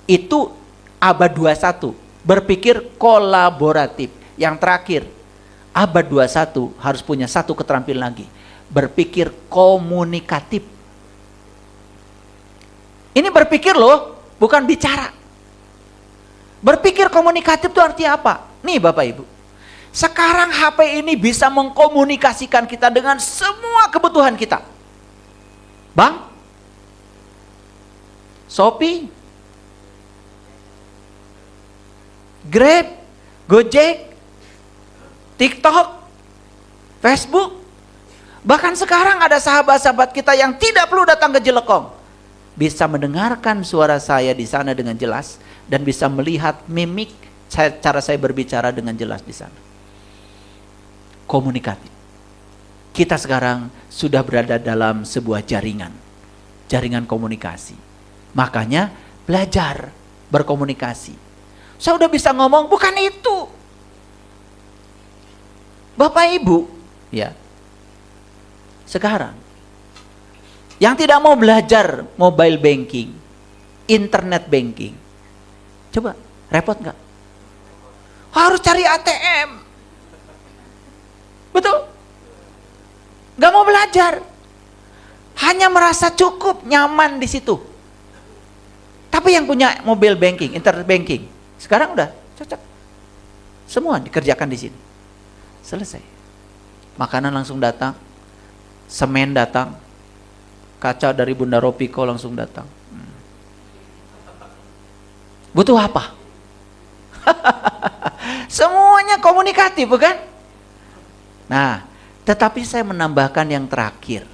Itu abad 21. Berpikir kolaboratif. Yang terakhir, abad 21 harus punya satu keterampilan lagi. Berpikir komunikatif. Ini berpikir loh, bukan bicara. Berpikir komunikatif itu artinya apa? Nih Bapak Ibu. Sekarang HP ini bisa mengkomunikasikan kita dengan semua kebutuhan kita. Bang, Shopee, Grab, Gojek, TikTok, Facebook. Bahkan sekarang ada sahabat-sahabat kita yang tidak perlu datang ke Jelekong. Bisa mendengarkan suara saya di sana dengan jelas dan bisa melihat mimik cara saya berbicara dengan jelas di sana. Komunikatif. Kita sekarang sudah berada dalam sebuah jaringan komunikasi. Makanya belajar berkomunikasi. Saya udah bisa ngomong, bukan itu. Bapak Ibu, ya. Sekarang yang tidak mau belajar mobile banking, internet banking, coba repot nggak? Harus cari ATM, betul? Nggak mau belajar, hanya merasa cukup nyaman di situ. Tapi yang punya mobile banking, internet banking, sekarang udah cocok, semua dikerjakan di sini, selesai. Makanan langsung datang, semen datang, kaca dari Bunda Ropiko langsung datang. Butuh apa? Semuanya komunikatif, bukan? Nah, tetapi saya menambahkan yang terakhir.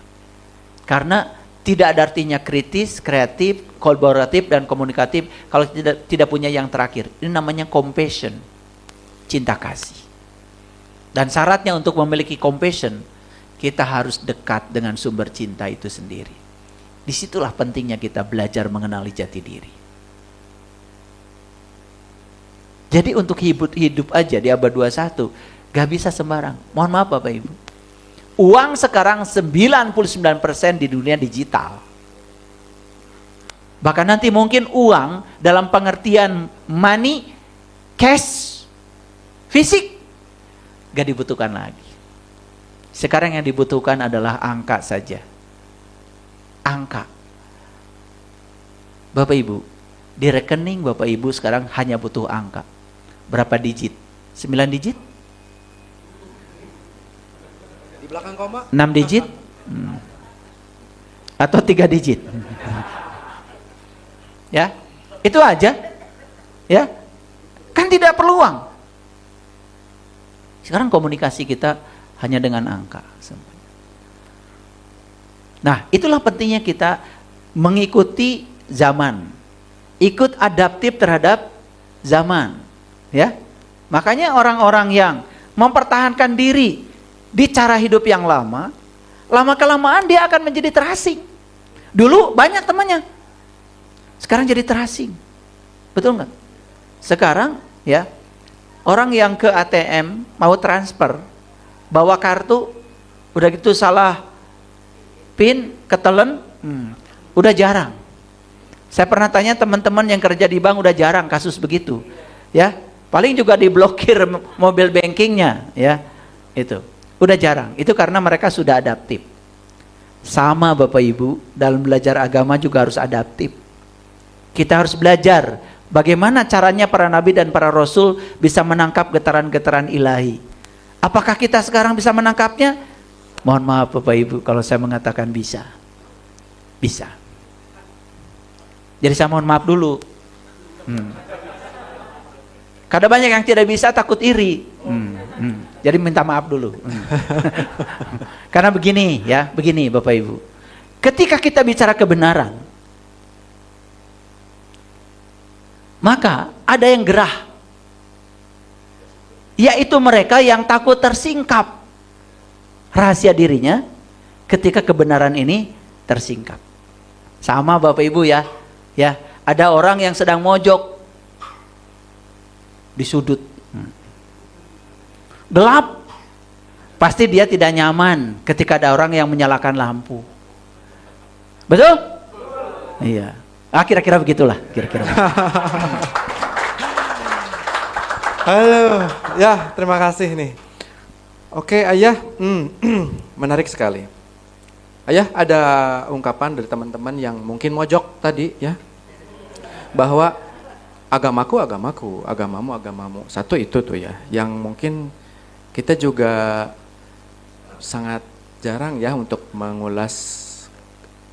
Karena tidak ada artinya kritis, kreatif, kolaboratif, dan komunikatif kalau tidak punya yang terakhir. Ini namanya compassion, cinta kasih. Dan syaratnya untuk memiliki compassion, kita harus dekat dengan sumber cinta itu sendiri. Disitulah pentingnya kita belajar mengenali jati diri. Jadi untuk hidup aja di abad 21, gak bisa sembarang. Mohon maaf Bapak Ibu. Uang sekarang 99% di dunia digital. Bahkan nanti mungkin uang dalam pengertian money, cash, fisik, gak dibutuhkan lagi. Sekarang yang dibutuhkan adalah angka saja. Angka. Bapak Ibu, di rekening Bapak Ibu sekarang hanya butuh angka. Berapa digit? 9 digit? Di belakang koma? 6 digit? Atau 3 digit? Ya, itu aja. Ya, kan tidak peluang. Sekarang komunikasi kita hanya dengan angka. Nah, itulah pentingnya kita mengikuti zaman, ikut adaptif terhadap zaman, ya. Makanya orang-orang yang mempertahankan diri di cara hidup yang lama, lama-kelamaan dia akan menjadi terasing. Dulu banyak temannya, sekarang jadi terasing, betul nggak? Sekarang, ya, orang yang ke ATM mau transfer, bawa kartu, udah gitu salah PIN, ketelen, udah jarang. Saya pernah tanya teman-teman yang kerja di bank, udah jarang kasus begitu, ya. Paling juga diblokir mobil bankingnya, ya. Itu udah jarang. Itu karena mereka sudah adaptif. Sama Bapak Ibu, dalam belajar agama juga harus adaptif. Kita harus belajar bagaimana caranya para nabi dan para rasul bisa menangkap getaran-getaran ilahi. Apakah kita sekarang bisa menangkapnya? Mohon maaf Bapak Ibu kalau saya mengatakan bisa. Bisa. Jadi saya mohon maaf dulu. Kadang banyak yang tidak bisa, takut iri. Jadi minta maaf dulu. Karena begini ya, begini Bapak Ibu. Ketika kita bicara kebenaran, maka ada yang gerah. Yaitu mereka yang takut tersingkap rahasia dirinya ketika kebenaran ini tersingkap. Sama Bapak Ibu ya. Ya, ada orang yang sedang mojok di sudut. Gelap. Pasti dia tidak nyaman ketika ada orang yang menyalakan lampu. Betul? Iya. Kira-kira begitulah, kira-kira. Halo, ya terima kasih nih. Oke Ayah, menarik sekali. Ayah ada ungkapan dari teman-teman yang mungkin mojok tadi ya, bahwa agamaku, agamamu, agamamu. Satu itu tuh ya, yang mungkin kita juga sangat jarang ya untuk mengulas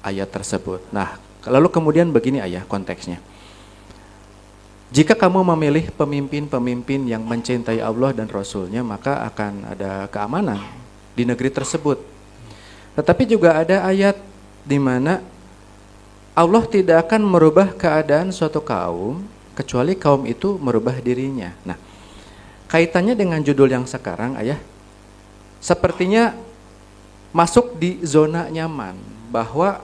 ayat tersebut. Nah, lalu kemudian begini Ayah konteksnya. Jika kamu memilih pemimpin-pemimpin yang mencintai Allah dan Rasul-Nya, maka akan ada keamanan di negeri tersebut. Tetapi juga ada ayat di mana Allah tidak akan merubah keadaan suatu kaum kecuali kaum itu merubah dirinya. Nah, kaitannya dengan judul yang sekarang Ayah, sepertinya masuk di zona nyaman, bahwa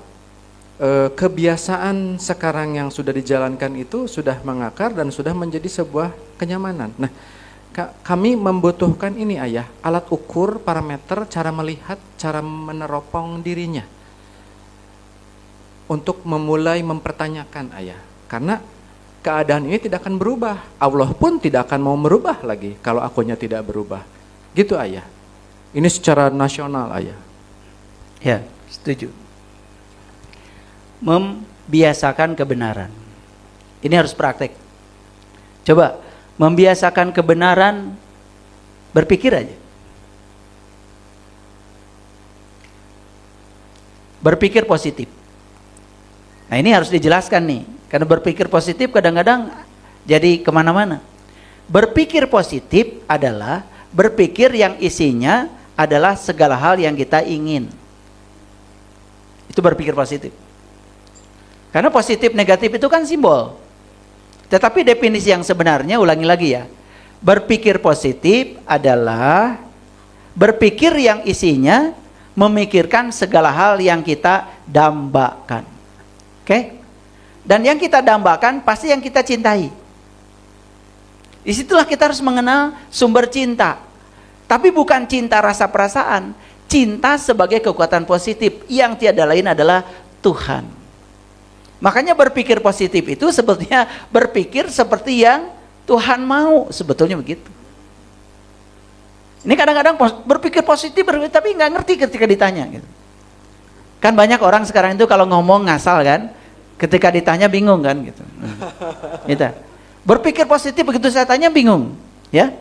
kebiasaan sekarang yang sudah dijalankan itu sudah mengakar dan sudah menjadi sebuah kenyamanan. Nah, kami membutuhkan ini Ayah, alat ukur, parameter, cara melihat, cara meneropong dirinya untuk memulai mempertanyakan Ayah. Karena keadaan ini tidak akan berubah, Allah pun tidak akan mau merubah lagi kalau akunya tidak berubah. Gitu Ayah. Ini secara nasional Ayah. Ya, setuju. Membiasakan kebenaran. Ini harus praktek. Coba membiasakan kebenaran, berpikir aja. Berpikir positif. Nah ini harus dijelaskan nih. Karena berpikir positif kadang-kadang jadi kemana-mana. Berpikir positif adalah berpikir yang isinya adalah segala hal yang kita ingin. Itu berpikir positif. Karena positif negatif itu kan simbol. Tetapi definisi yang sebenarnya, ulangi lagi ya. Berpikir positif adalah berpikir yang isinya memikirkan segala hal yang kita dambakan. Oke? Dan yang kita dambakan pasti yang kita cintai. Disitulah kita harus mengenal sumber cinta. Tapi bukan cinta rasa perasaan. Cinta sebagai kekuatan positif yang tiada lain adalah Tuhan. Makanya berpikir positif itu sebetulnya berpikir seperti yang Tuhan mau. Sebetulnya begitu. Ini kadang-kadang berpikir positif tapi nggak ngerti ketika ditanya. Gitu. Kan banyak orang sekarang itu kalau ngomong ngasal kan. Ketika ditanya bingung kan gitu. Gitu. Berpikir positif begitu saya tanya bingung. Ya.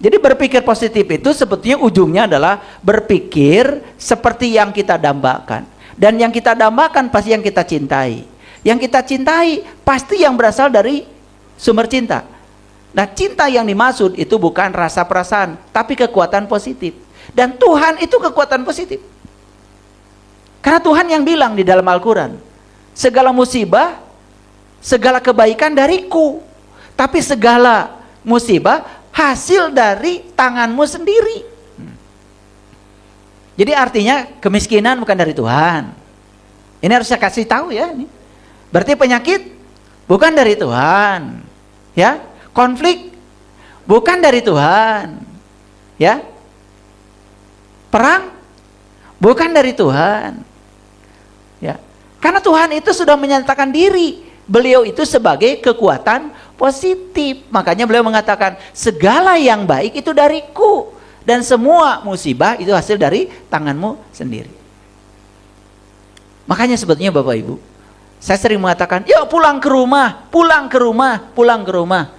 Jadi berpikir positif itu sebetulnya ujungnya adalah berpikir seperti yang kita dambakan. Dan yang kita dambakan pasti yang kita cintai. Yang kita cintai pasti yang berasal dari Sumber cinta. Nah, cinta yang dimaksud itu bukan rasa perasaan, tapi kekuatan positif. Dan Tuhan itu kekuatan positif. Karena Tuhan yang bilang di dalam Al-Quran, segala musibah, segala kebaikan dariku. Tapi segala musibah hasil dari tanganmu sendiri. Jadi artinya kemiskinan bukan dari Tuhan. Ini harus saya kasih tahu ya. Berarti penyakit bukan dari Tuhan. Ya, konflik bukan dari Tuhan. Ya. Perang bukan dari Tuhan. Ya. Karena Tuhan itu sudah menyatakan diri, beliau itu sebagai kekuatan positif. Makanya beliau mengatakan segala yang baik itu dariku dan semua musibah itu hasil dari tanganmu sendiri. Makanya sebetulnya Bapak Ibu, saya sering mengatakan, yuk pulang ke rumah, pulang ke rumah, pulang ke rumah.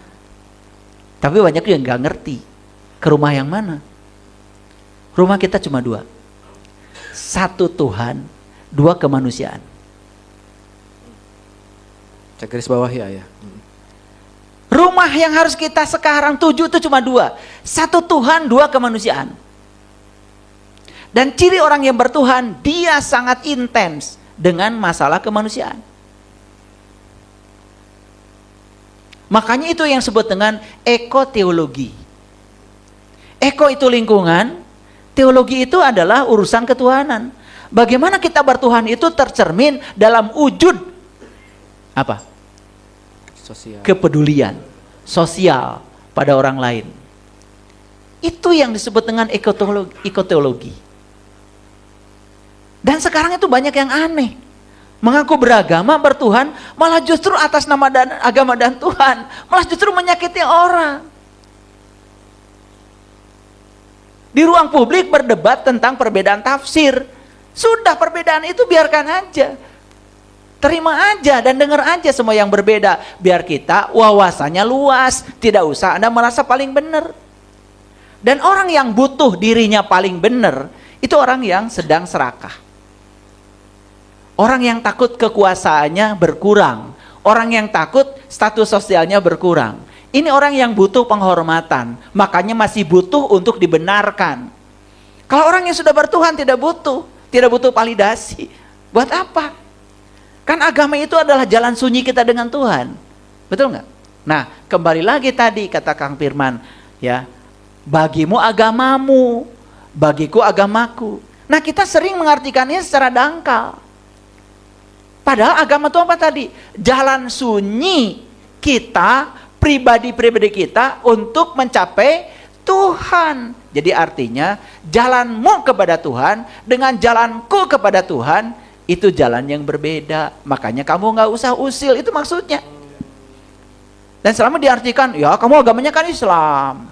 Tapi banyak yang nggak ngerti ke rumah yang mana. Rumah kita cuma dua, satu Tuhan, dua kemanusiaan. Saya garis bawah ya. Rumah yang harus kita sekarang tuju itu cuma dua, satu Tuhan, dua kemanusiaan. Dan ciri orang yang bertuhan, dia sangat intens dengan masalah kemanusiaan. Makanya itu yang disebut dengan ekoteologi. Eko itu lingkungan, teologi itu adalah urusan ketuhanan. Bagaimana kita bertuhan itu tercermin dalam wujud apa? Sosial. Kepedulian sosial pada orang lain. Itu yang disebut dengan ekoteologi. Dan sekarang itu banyak yang aneh. Mengaku beragama, bertuhan, malah justru atas nama agama dan Tuhan, malah justru menyakiti orang. Di ruang publik berdebat tentang perbedaan tafsir. Sudah, perbedaan itu biarkan aja. Terima aja dan dengar aja semua yang berbeda. Biar kita wawasannya luas, tidak usah Anda merasa paling benar. Dan orang yang butuh dirinya paling benar, itu orang yang sedang serakah. Orang yang takut kekuasaannya berkurang. Orang yang takut status sosialnya berkurang. Ini orang yang butuh penghormatan. Makanya masih butuh untuk dibenarkan. Kalau orang yang sudah bertuhan tidak butuh. Tidak butuh validasi. Buat apa? Kan agama itu adalah jalan sunyi kita dengan Tuhan. Betul nggak? Nah, kembali lagi tadi kata Kang Firman. Ya, bagimu agamamu. Bagiku agamaku. Nah, kita sering mengartikannya secara dangkal. Padahal agama itu apa tadi? Jalan sunyi kita, pribadi-pribadi kita untuk mencapai Tuhan. Jadi artinya jalanmu kepada Tuhan dengan jalanku kepada Tuhan itu jalan yang berbeda. Makanya kamu nggak usah usil, itu maksudnya. Dan selama diartikan, ya kamu agamanya kan Islam.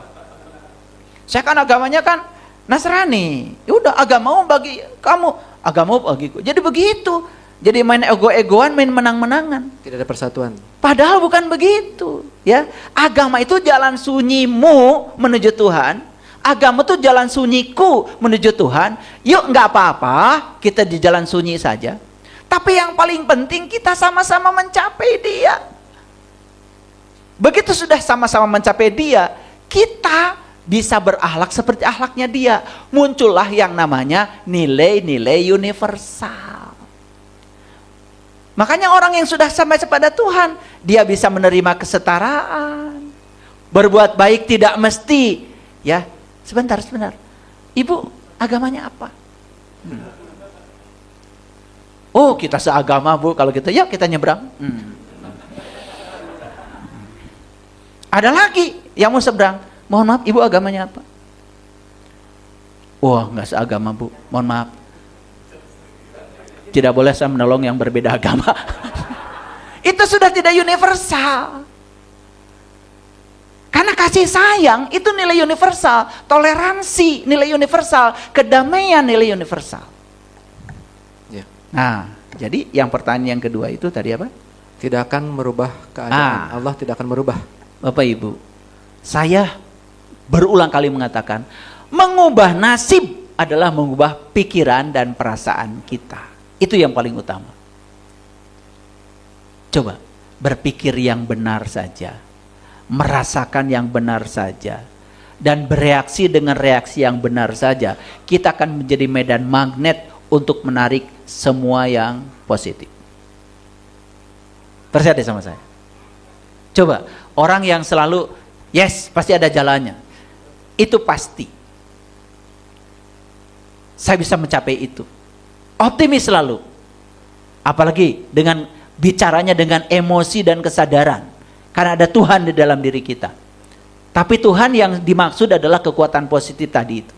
Saya kan agamanya kan Nasrani. Ya udah, agamamu bagi kamu, agamamu bagiku. Jadi begitu. Jadi main ego-egoan, main menang-menangan. Tidak ada persatuan. Padahal bukan begitu, ya. Agama itu jalan sunyimu menuju Tuhan. Agama itu jalan sunyiku menuju Tuhan. Yuk, nggak apa-apa, kita di jalan sunyi saja. Tapi yang paling penting kita sama-sama mencapai Dia. Begitu sudah sama-sama mencapai Dia, kita bisa berakhlak seperti akhlaknya Dia. Muncullah yang namanya nilai-nilai universal. Makanya orang yang sudah sampai kepada Tuhan, dia bisa menerima kesetaraan. Berbuat baik tidak mesti, ya. Sebentar. Ibu, agamanya apa? Oh, kita seagama, Bu. Kalau gitu, yuk kita nyebrang. Ada lagi yang mau seberang. Mohon maaf, Ibu agamanya apa? Wah, nggak seagama, Bu. Mohon maaf. Tidak boleh saya menolong yang berbeda agama. Itu sudah tidak universal. Karena kasih sayang itu nilai universal, toleransi nilai universal, kedamaian nilai universal. Ya. Nah, jadi yang pertanyaan yang kedua itu tadi apa? Tidak akan merubah keadaan. Allah tidak akan merubah. Bapak Ibu, saya berulang kali mengatakan, mengubah nasib adalah mengubah pikiran dan perasaan kita. Itu yang paling utama. Coba berpikir yang benar saja. merasakan yang benar saja, dan bereaksi dengan reaksi yang benar saja, kita akan menjadi medan magnet untuk menarik semua yang positif. Percaya sama saya. Coba, orang yang selalu yes, pasti ada jalannya. Itu pasti. Saya bisa mencapai itu. Optimis selalu. Apalagi dengan bicaranya dengan emosi dan kesadaran. Karena ada Tuhan di dalam diri kita. Tapi Tuhan yang dimaksud adalah kekuatan positif tadi itu.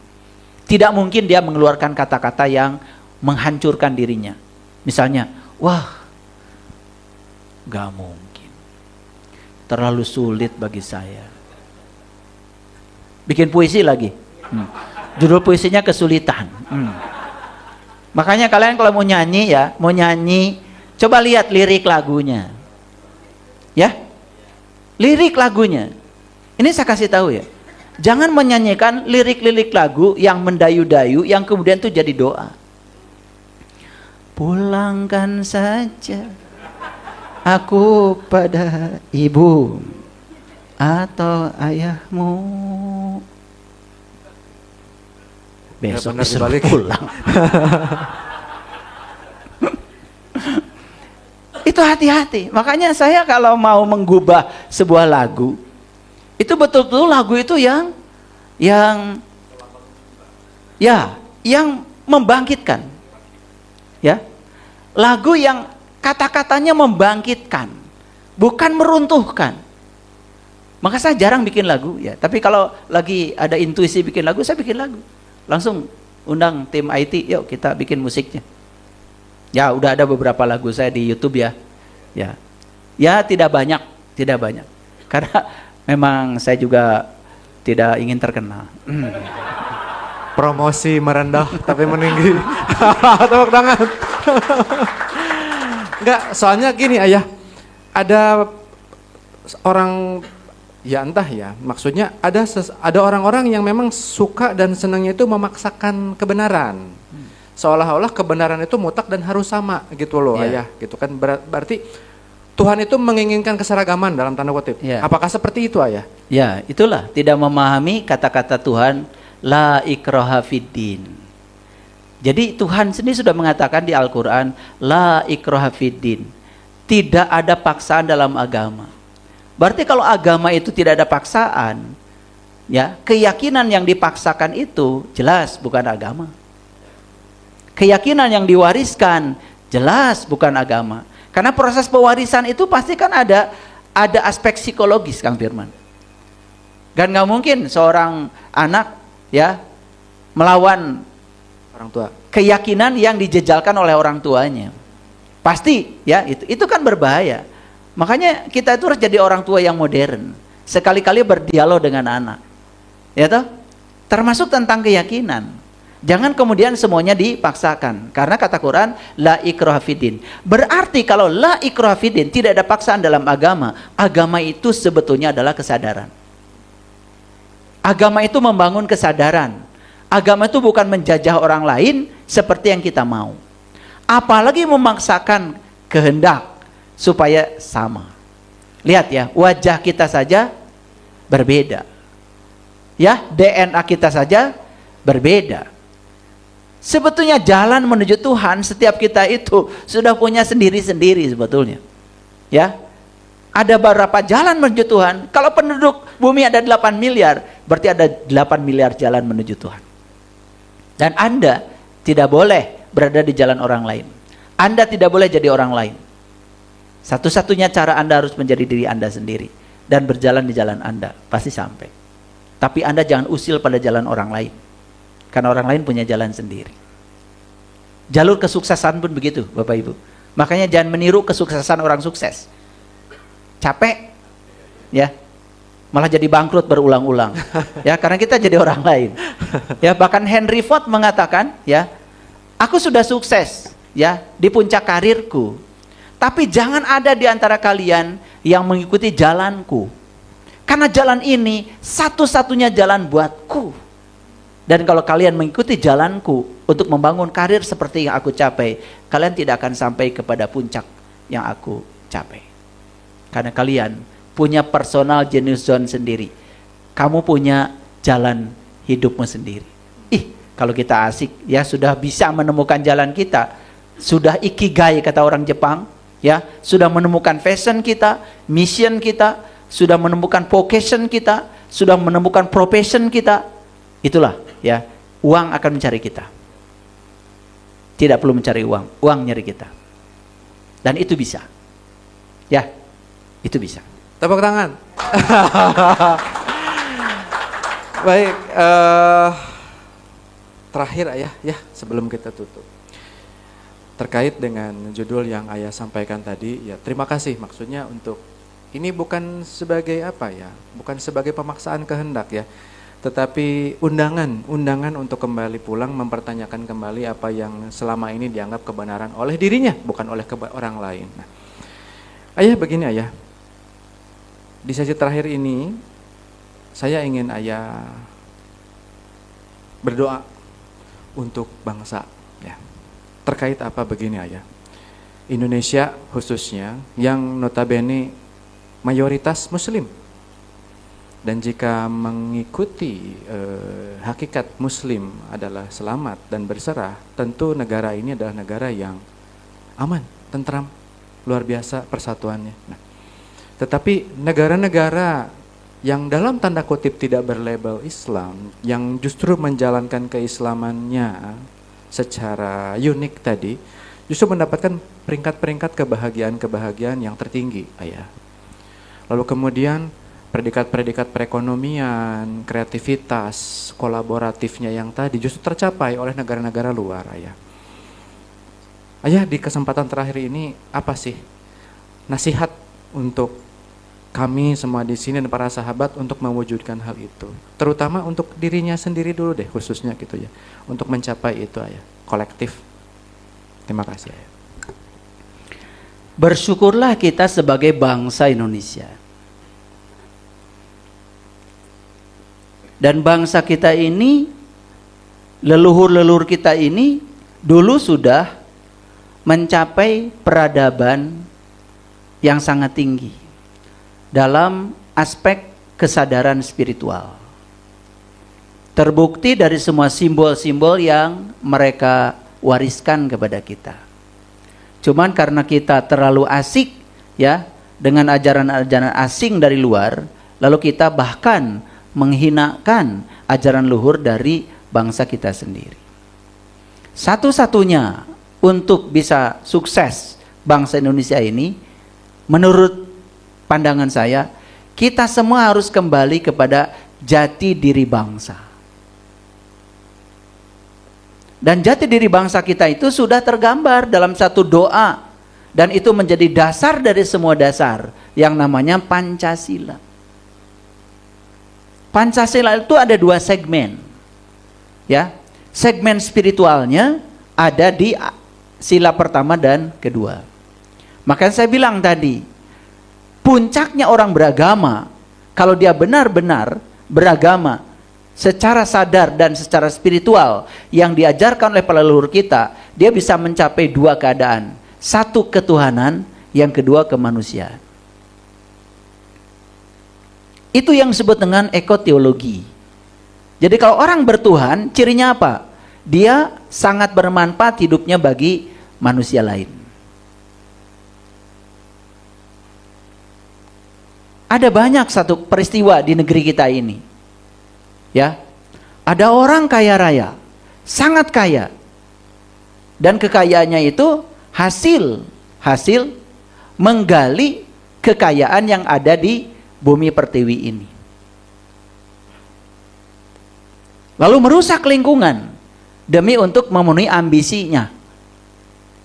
Tidak mungkin dia mengeluarkan kata-kata yang menghancurkan dirinya. Misalnya, wah, gak mungkin. Terlalu sulit bagi saya. Bikin puisi lagi. Judul puisinya kesulitan. Makanya kalian kalau mau nyanyi ya, coba lihat lirik lagunya. Ya, lirik lagunya. Ini saya kasih tahu ya. Jangan menyanyikan lirik-lirik lagu yang mendayu-dayu, yang kemudian itu jadi doa. Pulangkan saja aku pada ibu atau ayahmu. Besok disuruh pulang. Itu hati-hati. Makanya saya kalau mau menggubah sebuah lagu, itu betul-betul lagu itu yang membangkitkan. Ya. Lagu yang kata-katanya membangkitkan, bukan meruntuhkan. Maka saya jarang bikin lagu ya. Tapi kalau lagi ada intuisi bikin lagu, saya bikin lagu. Langsung undang tim IT, yuk kita bikin musiknya. Ya, udah ada beberapa lagu saya di YouTube ya. Ya, tidak banyak. Karena memang saya juga tidak ingin terkenal. Promosi merendah tapi meninggi. Tepuk tangan. Enggak, soalnya gini Ayah. Ada orang, ya entah ya, maksudnya ada orang-orang yang memang suka dan senangnya itu memaksakan kebenaran. Seolah-olah kebenaran itu mutlak dan harus sama gitu loh Ayah, gitu kan. Berarti Tuhan itu menginginkan keseragaman dalam tanda kutip. Apakah seperti itu Ayah? Ya, itulah tidak memahami kata-kata Tuhan, la ikraha fiddin. Jadi Tuhan sendiri sudah mengatakan di Al-Quran, la ikraha fiddin. Tidak ada paksaan dalam agama. Berarti kalau agama itu tidak ada paksaan, ya, keyakinan yang dipaksakan itu jelas bukan agama. Keyakinan yang diwariskan jelas bukan agama. Karena proses pewarisan itu pasti kan ada aspek psikologis, Kang Firman. Dan nggak mungkin seorang anak ya melawan orang tua. Keyakinan yang dijejalkan oleh orang tuanya. Pasti ya itu kan berbahaya. Makanya kita itu harus jadi orang tua yang modern. Sekali-kali berdialog dengan anak. Ya toh? Termasuk tentang keyakinan. Jangan kemudian semuanya dipaksakan. Karena kata Quran, la ikraha fiddin. Berarti kalau la ikraha fiddin, tidak ada paksaan dalam agama. Agama itu sebetulnya adalah kesadaran. Agama itu membangun kesadaran. Agama itu bukan menjajah orang lain seperti yang kita mau. Apalagi memaksakan kehendak supaya sama. Lihat ya, wajah kita saja berbeda. Ya, DNA kita saja berbeda. Sebetulnya jalan menuju Tuhan setiap kita itu sudah punya sendiri-sendiri sebetulnya. Ya. Ada beberapa jalan menuju Tuhan. Kalau penduduk bumi ada 8 miliar, berarti ada 8 miliar jalan menuju Tuhan. Dan Anda tidak boleh berada di jalan orang lain. Anda tidak boleh jadi orang lain. Satu-satunya cara Anda harus menjadi diri Anda sendiri dan berjalan di jalan Anda, pasti sampai. Tapi Anda jangan usil pada jalan orang lain. Karena orang lain punya jalan sendiri. Jalur kesuksesan pun begitu, Bapak Ibu. Makanya jangan meniru kesuksesan orang sukses. Capek, ya, malah jadi bangkrut berulang-ulang. Ya, karena kita jadi orang lain. Ya, bahkan Henry Ford mengatakan, ya, aku sudah sukses, ya, di puncak karirku. Tapi jangan ada di antara kalian yang mengikuti jalanku. Karena jalan ini satu-satunya jalan buatku. Dan kalau kalian mengikuti jalanku untuk membangun karir seperti yang aku capai, kalian tidak akan sampai kepada puncak yang aku capai. Karena kalian punya personal genius zone sendiri. Kamu punya jalan hidupmu sendiri. Kalau kita asik, ya sudah bisa menemukan jalan kita. Sudah ikigai kata orang Jepang, ya, sudah menemukan fashion kita, mission kita, sudah menemukan vocation kita, sudah menemukan profession kita. Itulah, ya, uang akan mencari kita. Tidak perlu mencari uang, uang nyari kita. Dan itu bisa. Ya, itu bisa. Tepuk tangan. Baik, terakhir Ayah, ya, sebelum kita tutup. Terkait dengan judul yang Ayah sampaikan tadi, ya terima kasih, maksudnya untuk, ini bukan sebagai apa ya, bukan sebagai pemaksaan kehendak ya, tetapi undangan untuk kembali pulang, mempertanyakan kembali apa yang selama ini dianggap kebenaran oleh dirinya, bukan oleh orang lain. Nah, Ayah begini Ayah, di sesi terakhir ini, saya ingin Ayah berdoa untuk bangsa, ya. Terkait apa begini Ayah, Indonesia khususnya yang notabene mayoritas Muslim. Dan jika mengikuti hakikat Muslim adalah selamat dan berserah, tentu negara ini adalah negara yang aman, tentram, luar biasa persatuannya. Nah, tetapi negara-negara yang dalam tanda kutip tidak berlabel Islam, yang justru menjalankan keislamannya secara unik tadi, justru mendapatkan peringkat-peringkat kebahagiaan-kebahagiaan yang tertinggi, Ayah. Lalu kemudian predikat-predikat perekonomian, kreativitas, kolaboratifnya yang tadi justru tercapai oleh negara-negara luar, Ayah. Ayah, di kesempatan terakhir ini apa sih nasihat untuk kami semua di sini dan para sahabat untuk mewujudkan hal itu, terutama untuk dirinya sendiri dulu deh, khususnya gitu ya, untuk mencapai itu Ayah, kolektif. Terima kasih Ayah. Bersyukurlah kita sebagai bangsa Indonesia. Dan bangsa kita ini, leluhur-leluhur kita ini dulu sudah mencapai peradaban yang sangat tinggi dalam aspek kesadaran spiritual. Terbukti dari semua simbol-simbol yang mereka wariskan kepada kita. Cuman karena kita terlalu asik ya dengan ajaran-ajaran asing dari luar, lalu kita bahkan menghinakan ajaran luhur dari bangsa kita sendiri. Satu-satunya untuk bisa sukses bangsa Indonesia ini, menurut pandangan saya, kita semua harus kembali kepada jati diri bangsa. Dan jati diri bangsa kita itu sudah tergambar dalam satu doa, dan itu menjadi dasar dari semua dasar yang namanya Pancasila. Pancasila itu ada dua segmen, ya. Segmen spiritualnya ada di sila pertama dan kedua. Makanya saya bilang tadi, puncaknya orang beragama, kalau dia benar-benar beragama secara sadar dan secara spiritual yang diajarkan oleh para leluhur kita, dia bisa mencapai dua keadaan. Satu, ketuhanan, yang kedua, kemanusiaan. Itu yang disebut dengan ekoteologi. Jadi kalau orang bertuhan, cirinya apa? Dia sangat bermanfaat hidupnya bagi manusia lain. Ada banyak satu peristiwa di negeri kita ini. Ya. Ada orang kaya raya, sangat kaya. Dan kekayaannya itu hasil menggali kekayaan yang ada di bumi pertiwi ini. Lalu merusak lingkungan demi untuk memenuhi ambisinya.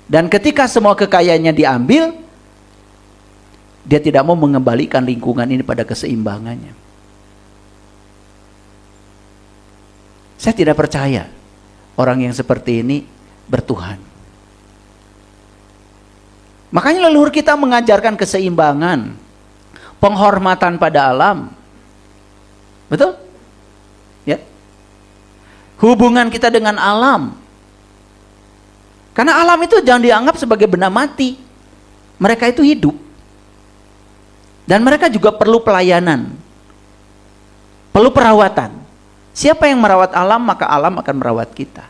Dan ketika semua kekayaannya diambil, dia tidak mau mengembalikan lingkungan ini pada keseimbangannya. Saya tidak percaya orang yang seperti ini bertuhan. Makanya leluhur kita mengajarkan keseimbangan, penghormatan pada alam. Betul? Ya. Hubungan kita dengan alam. Karena alam itu jangan dianggap sebagai benda mati. Mereka itu hidup. Dan mereka juga perlu pelayanan, perlu perawatan. Siapa yang merawat alam, maka alam akan merawat kita.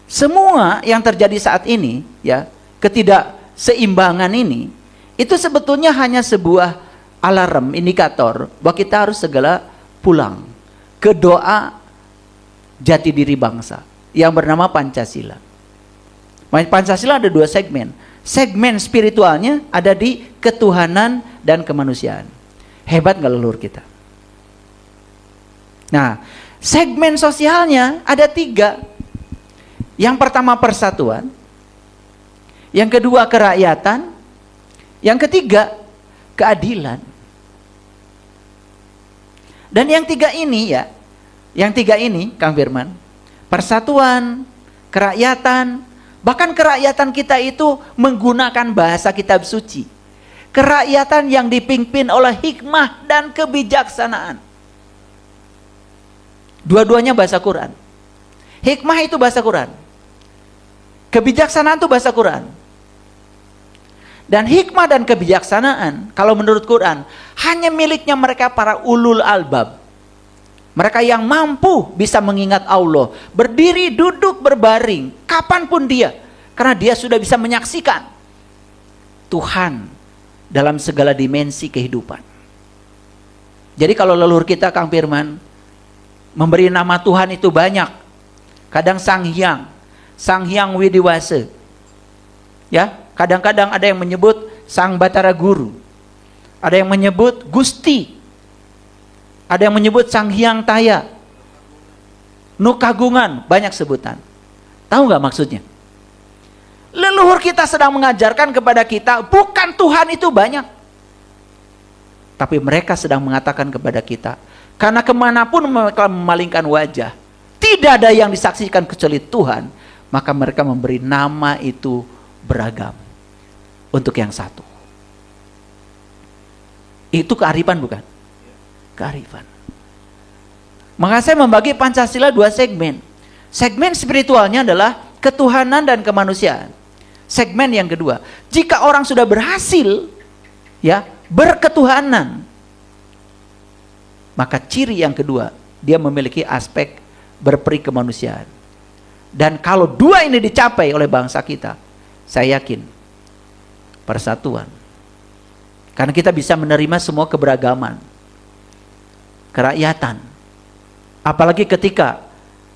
Semua yang terjadi saat ini, ya, ketidakseimbangan ini, itu sebetulnya hanya sebuah alarm, indikator bahwa kita harus segera pulang ke doa jati diri bangsa yang bernama Pancasila. Pancasila ada 2 segmen. Segmen spiritualnya ada di ketuhanan dan kemanusiaan. Hebat nggak leluhur kita? Nah, segmen sosialnya ada 3. Yang pertama persatuan, yang kedua kerakyatan, yang ketiga keadilan. Dan yang 3 ini ya, yang 3 ini Kang Firman, persatuan, kerakyatan, bahkan kerakyatan kita itu menggunakan bahasa kitab suci. Kerakyatan yang dipimpin oleh hikmah dan kebijaksanaan. Dua-duanya bahasa Quran. Hikmah itu bahasa Quran. Kebijaksanaan itu bahasa Quran. Dan hikmah dan kebijaksanaan, kalau menurut Quran, hanya miliknya mereka para ulul albab. Mereka yang mampu bisa mengingat Allah. Berdiri, duduk, berbaring, kapanpun dia. Karena dia sudah bisa menyaksikan Tuhan dalam segala dimensi kehidupan. Jadi kalau leluhur kita, Kang Firman, memberi nama Tuhan itu banyak. Kadang Sang Hyang Widiwasa. Ya, kadang-kadang ada yang menyebut Sang Batara Guru. Ada yang menyebut Gusti. Ada yang menyebut Sang Hyang Taya. Nukagungan, banyak sebutan. Tahu nggak maksudnya? Leluhur kita sedang mengajarkan kepada kita, bukan Tuhan itu banyak. Tapi mereka sedang mengatakan kepada kita, karena kemanapun mereka memalingkan wajah, tidak ada yang disaksikan kecuali Tuhan, maka mereka memberi nama itu beragam untuk yang satu. Itu kearifan bukan? Kearifan. Maka saya membagi Pancasila 2 segmen. Segmen spiritualnya adalah ketuhanan dan kemanusiaan. Segmen yang kedua, jika orang sudah berhasil ya berketuhanan, maka ciri yang kedua, dia memiliki aspek berperi kemanusiaan. Dan kalau 2 ini dicapai oleh bangsa kita, saya yakin persatuan. Karena kita bisa menerima semua keberagaman. Kerakyatan. Apalagi ketika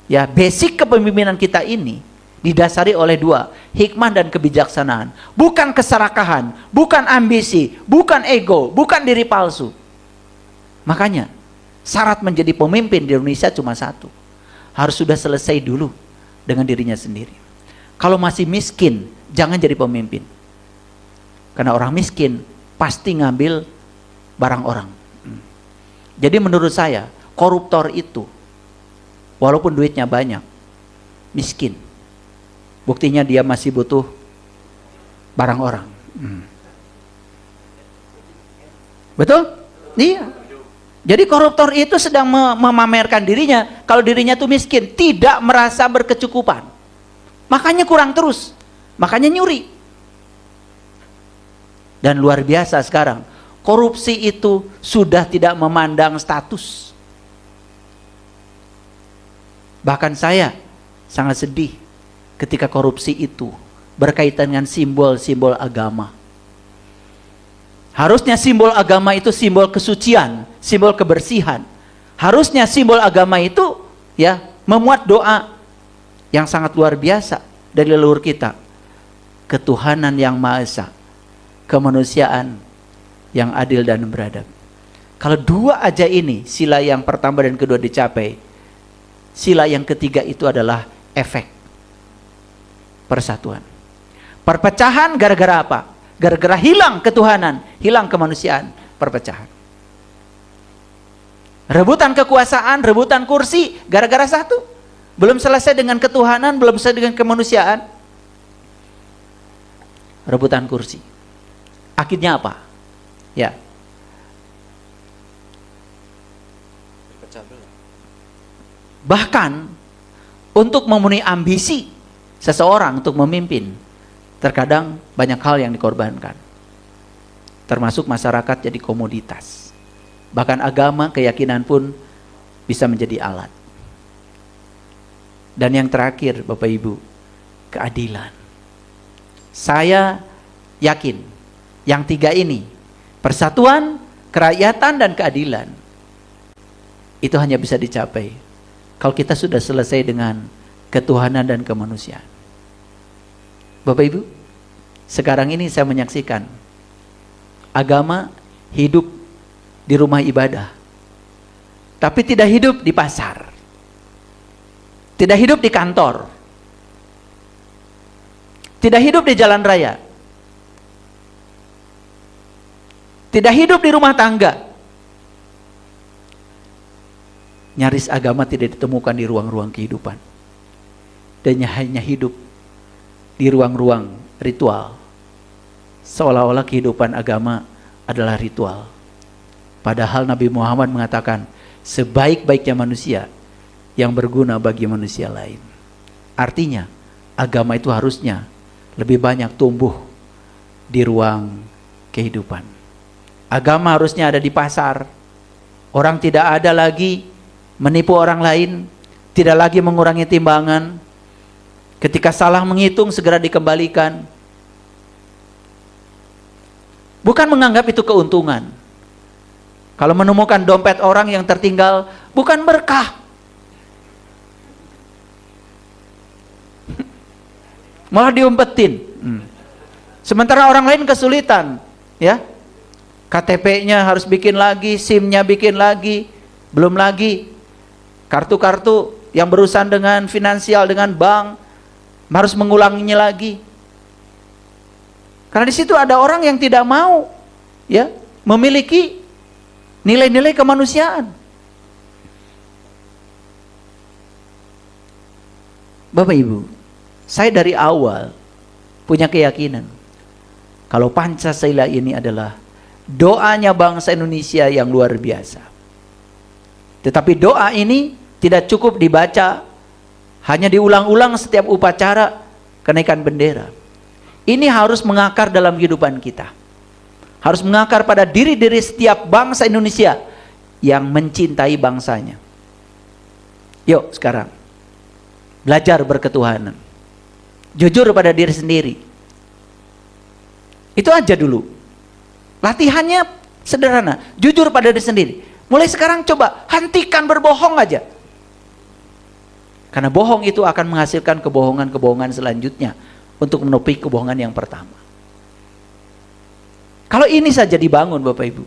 ya basic kepemimpinan kita ini didasari oleh 2, hikmah dan kebijaksanaan. Bukan keserakahan, bukan ambisi, bukan ego, bukan diri palsu. Makanya syarat menjadi pemimpin di Indonesia cuma 1. Harus sudah selesai dulu dengan dirinya sendiri. Kalau masih miskin, jangan jadi pemimpin. Karena orang miskin pasti ngambil barang orang. Jadi menurut saya, koruptor itu walaupun duitnya banyak, miskin. Buktinya dia masih butuh barang orang. Betul? Iya. Jadi koruptor itu sedang memamerkan dirinya, kalau dirinya itu miskin, tidak merasa berkecukupan. Makanya kurang terus, makanya nyuri. Dan luar biasa sekarang, korupsi itu sudah tidak memandang status. Bahkan saya sangat sedih ketika korupsi itu berkaitan dengan simbol-simbol agama. Harusnya simbol agama itu simbol kesucian, simbol kebersihan. Harusnya simbol agama itu ya memuat doa yang sangat luar biasa dari leluhur kita. Ketuhanan yang Maha Esa, kemanusiaan yang adil dan beradab. Kalau 2 aja ini, sila yang pertama dan kedua dicapai, sila yang ketiga itu adalah efek persatuan. Perpecahan gara-gara apa? Gara-gara hilang ketuhanan, hilang kemanusiaan, perpecahan. Rebutan kekuasaan, rebutan kursi, gara-gara 1. Belum selesai dengan ketuhanan, belum selesai dengan kemanusiaan. Rebutan kursi. Akhirnya apa? Ya. Bahkan untuk memenuhi ambisi seseorang untuk memimpin, terkadang banyak hal yang dikorbankan. termasuk masyarakat jadi komoditas. Bahkan agama, keyakinan pun bisa menjadi alat. Dan yang terakhir Bapak Ibu, keadilan. Saya yakin yang tiga ini, persatuan, kerakyatan, dan keadilan, itu hanya bisa dicapai kalau kita sudah selesai dengan ketuhanan dan kemanusiaan. Bapak Ibu, sekarang ini saya menyaksikan agama hidup di rumah ibadah, tapi tidak hidup di pasar, tidak hidup di kantor, tidak hidup di jalan raya, tidak hidup di rumah tangga. Nyaris agama tidak ditemukan di ruang-ruang kehidupan, dan hanya hidup di ruang-ruang ritual, seolah-olah kehidupan agama adalah ritual. Padahal Nabi Muhammad mengatakan sebaik-baiknya manusia yang berguna bagi manusia lain. Artinya agama itu harusnya lebih banyak tumbuh di ruang kehidupan. Agama harusnya ada di pasar. Orang tidak ada lagi menipu orang lain, tidak lagi mengurangi timbangan. Ketika salah menghitung segera dikembalikan. Bukan menganggap itu keuntungan. Kalau menemukan dompet orang yang tertinggal, bukan berkah, malah diumpetin. Sementara orang lain kesulitan, ya, KTP-nya harus bikin lagi, SIM-nya bikin lagi, belum lagi kartu-kartu yang berurusan dengan finansial, dengan bank, harus mengulanginya lagi. Karena di situ ada orang yang tidak mau, ya, memiliki nilai-nilai kemanusiaan. Bapak Ibu, saya dari awal punya keyakinan kalau Pancasila ini adalah doanya bangsa Indonesia yang luar biasa. Tetapi doa ini tidak cukup dibaca, hanya diulang-ulang setiap upacara kenaikan bendera. Ini harus mengakar dalam kehidupan kita. Harus mengakar pada diri-diri setiap bangsa Indonesia yang mencintai bangsanya. Yuk sekarang belajar berketuhanan, jujur pada diri sendiri. Itu aja dulu. Latihannya sederhana, jujur pada diri sendiri. Mulai sekarang coba hentikan berbohong aja. Karena bohong itu akan menghasilkan kebohongan-kebohongan selanjutnya untuk menutupi kebohongan yang pertama. Kalau ini saja dibangun Bapak Ibu,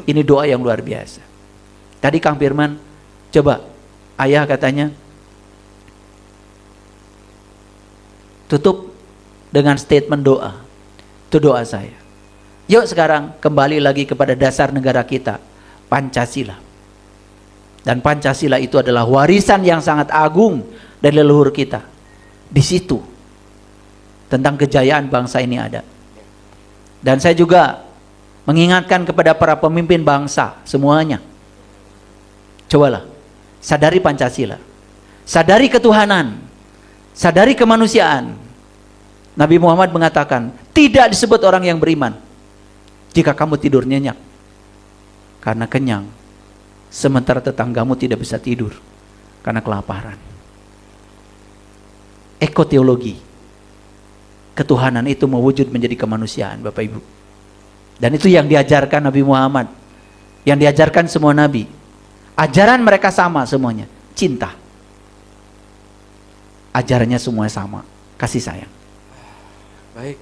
ini doa yang luar biasa. Tadi Kang Firman, coba ayah katanya tutup dengan statement doa. Itu doa saya. Yuk sekarang kembali lagi kepada dasar negara kita, Pancasila. Dan Pancasila itu adalah warisan yang sangat agung dari leluhur kita. Di situ tentang kejayaan bangsa ini ada. Dan saya juga mengingatkan kepada para pemimpin bangsa semuanya. Cobalah sadari Pancasila, sadari ketuhanan, sadari kemanusiaan. Nabi Muhammad mengatakan, tidak disebut orang yang beriman jika kamu tidur nyenyak karena kenyang, sementara tetanggamu tidak bisa tidur karena kelaparan. Ekoteologi, ketuhanan itu mewujud menjadi kemanusiaan Bapak Ibu. Dan itu yang diajarkan Nabi Muhammad, yang diajarkan semua Nabi. Ajaran mereka sama semuanya, cinta. Ajarannya semua sama, kasih sayang. Baik.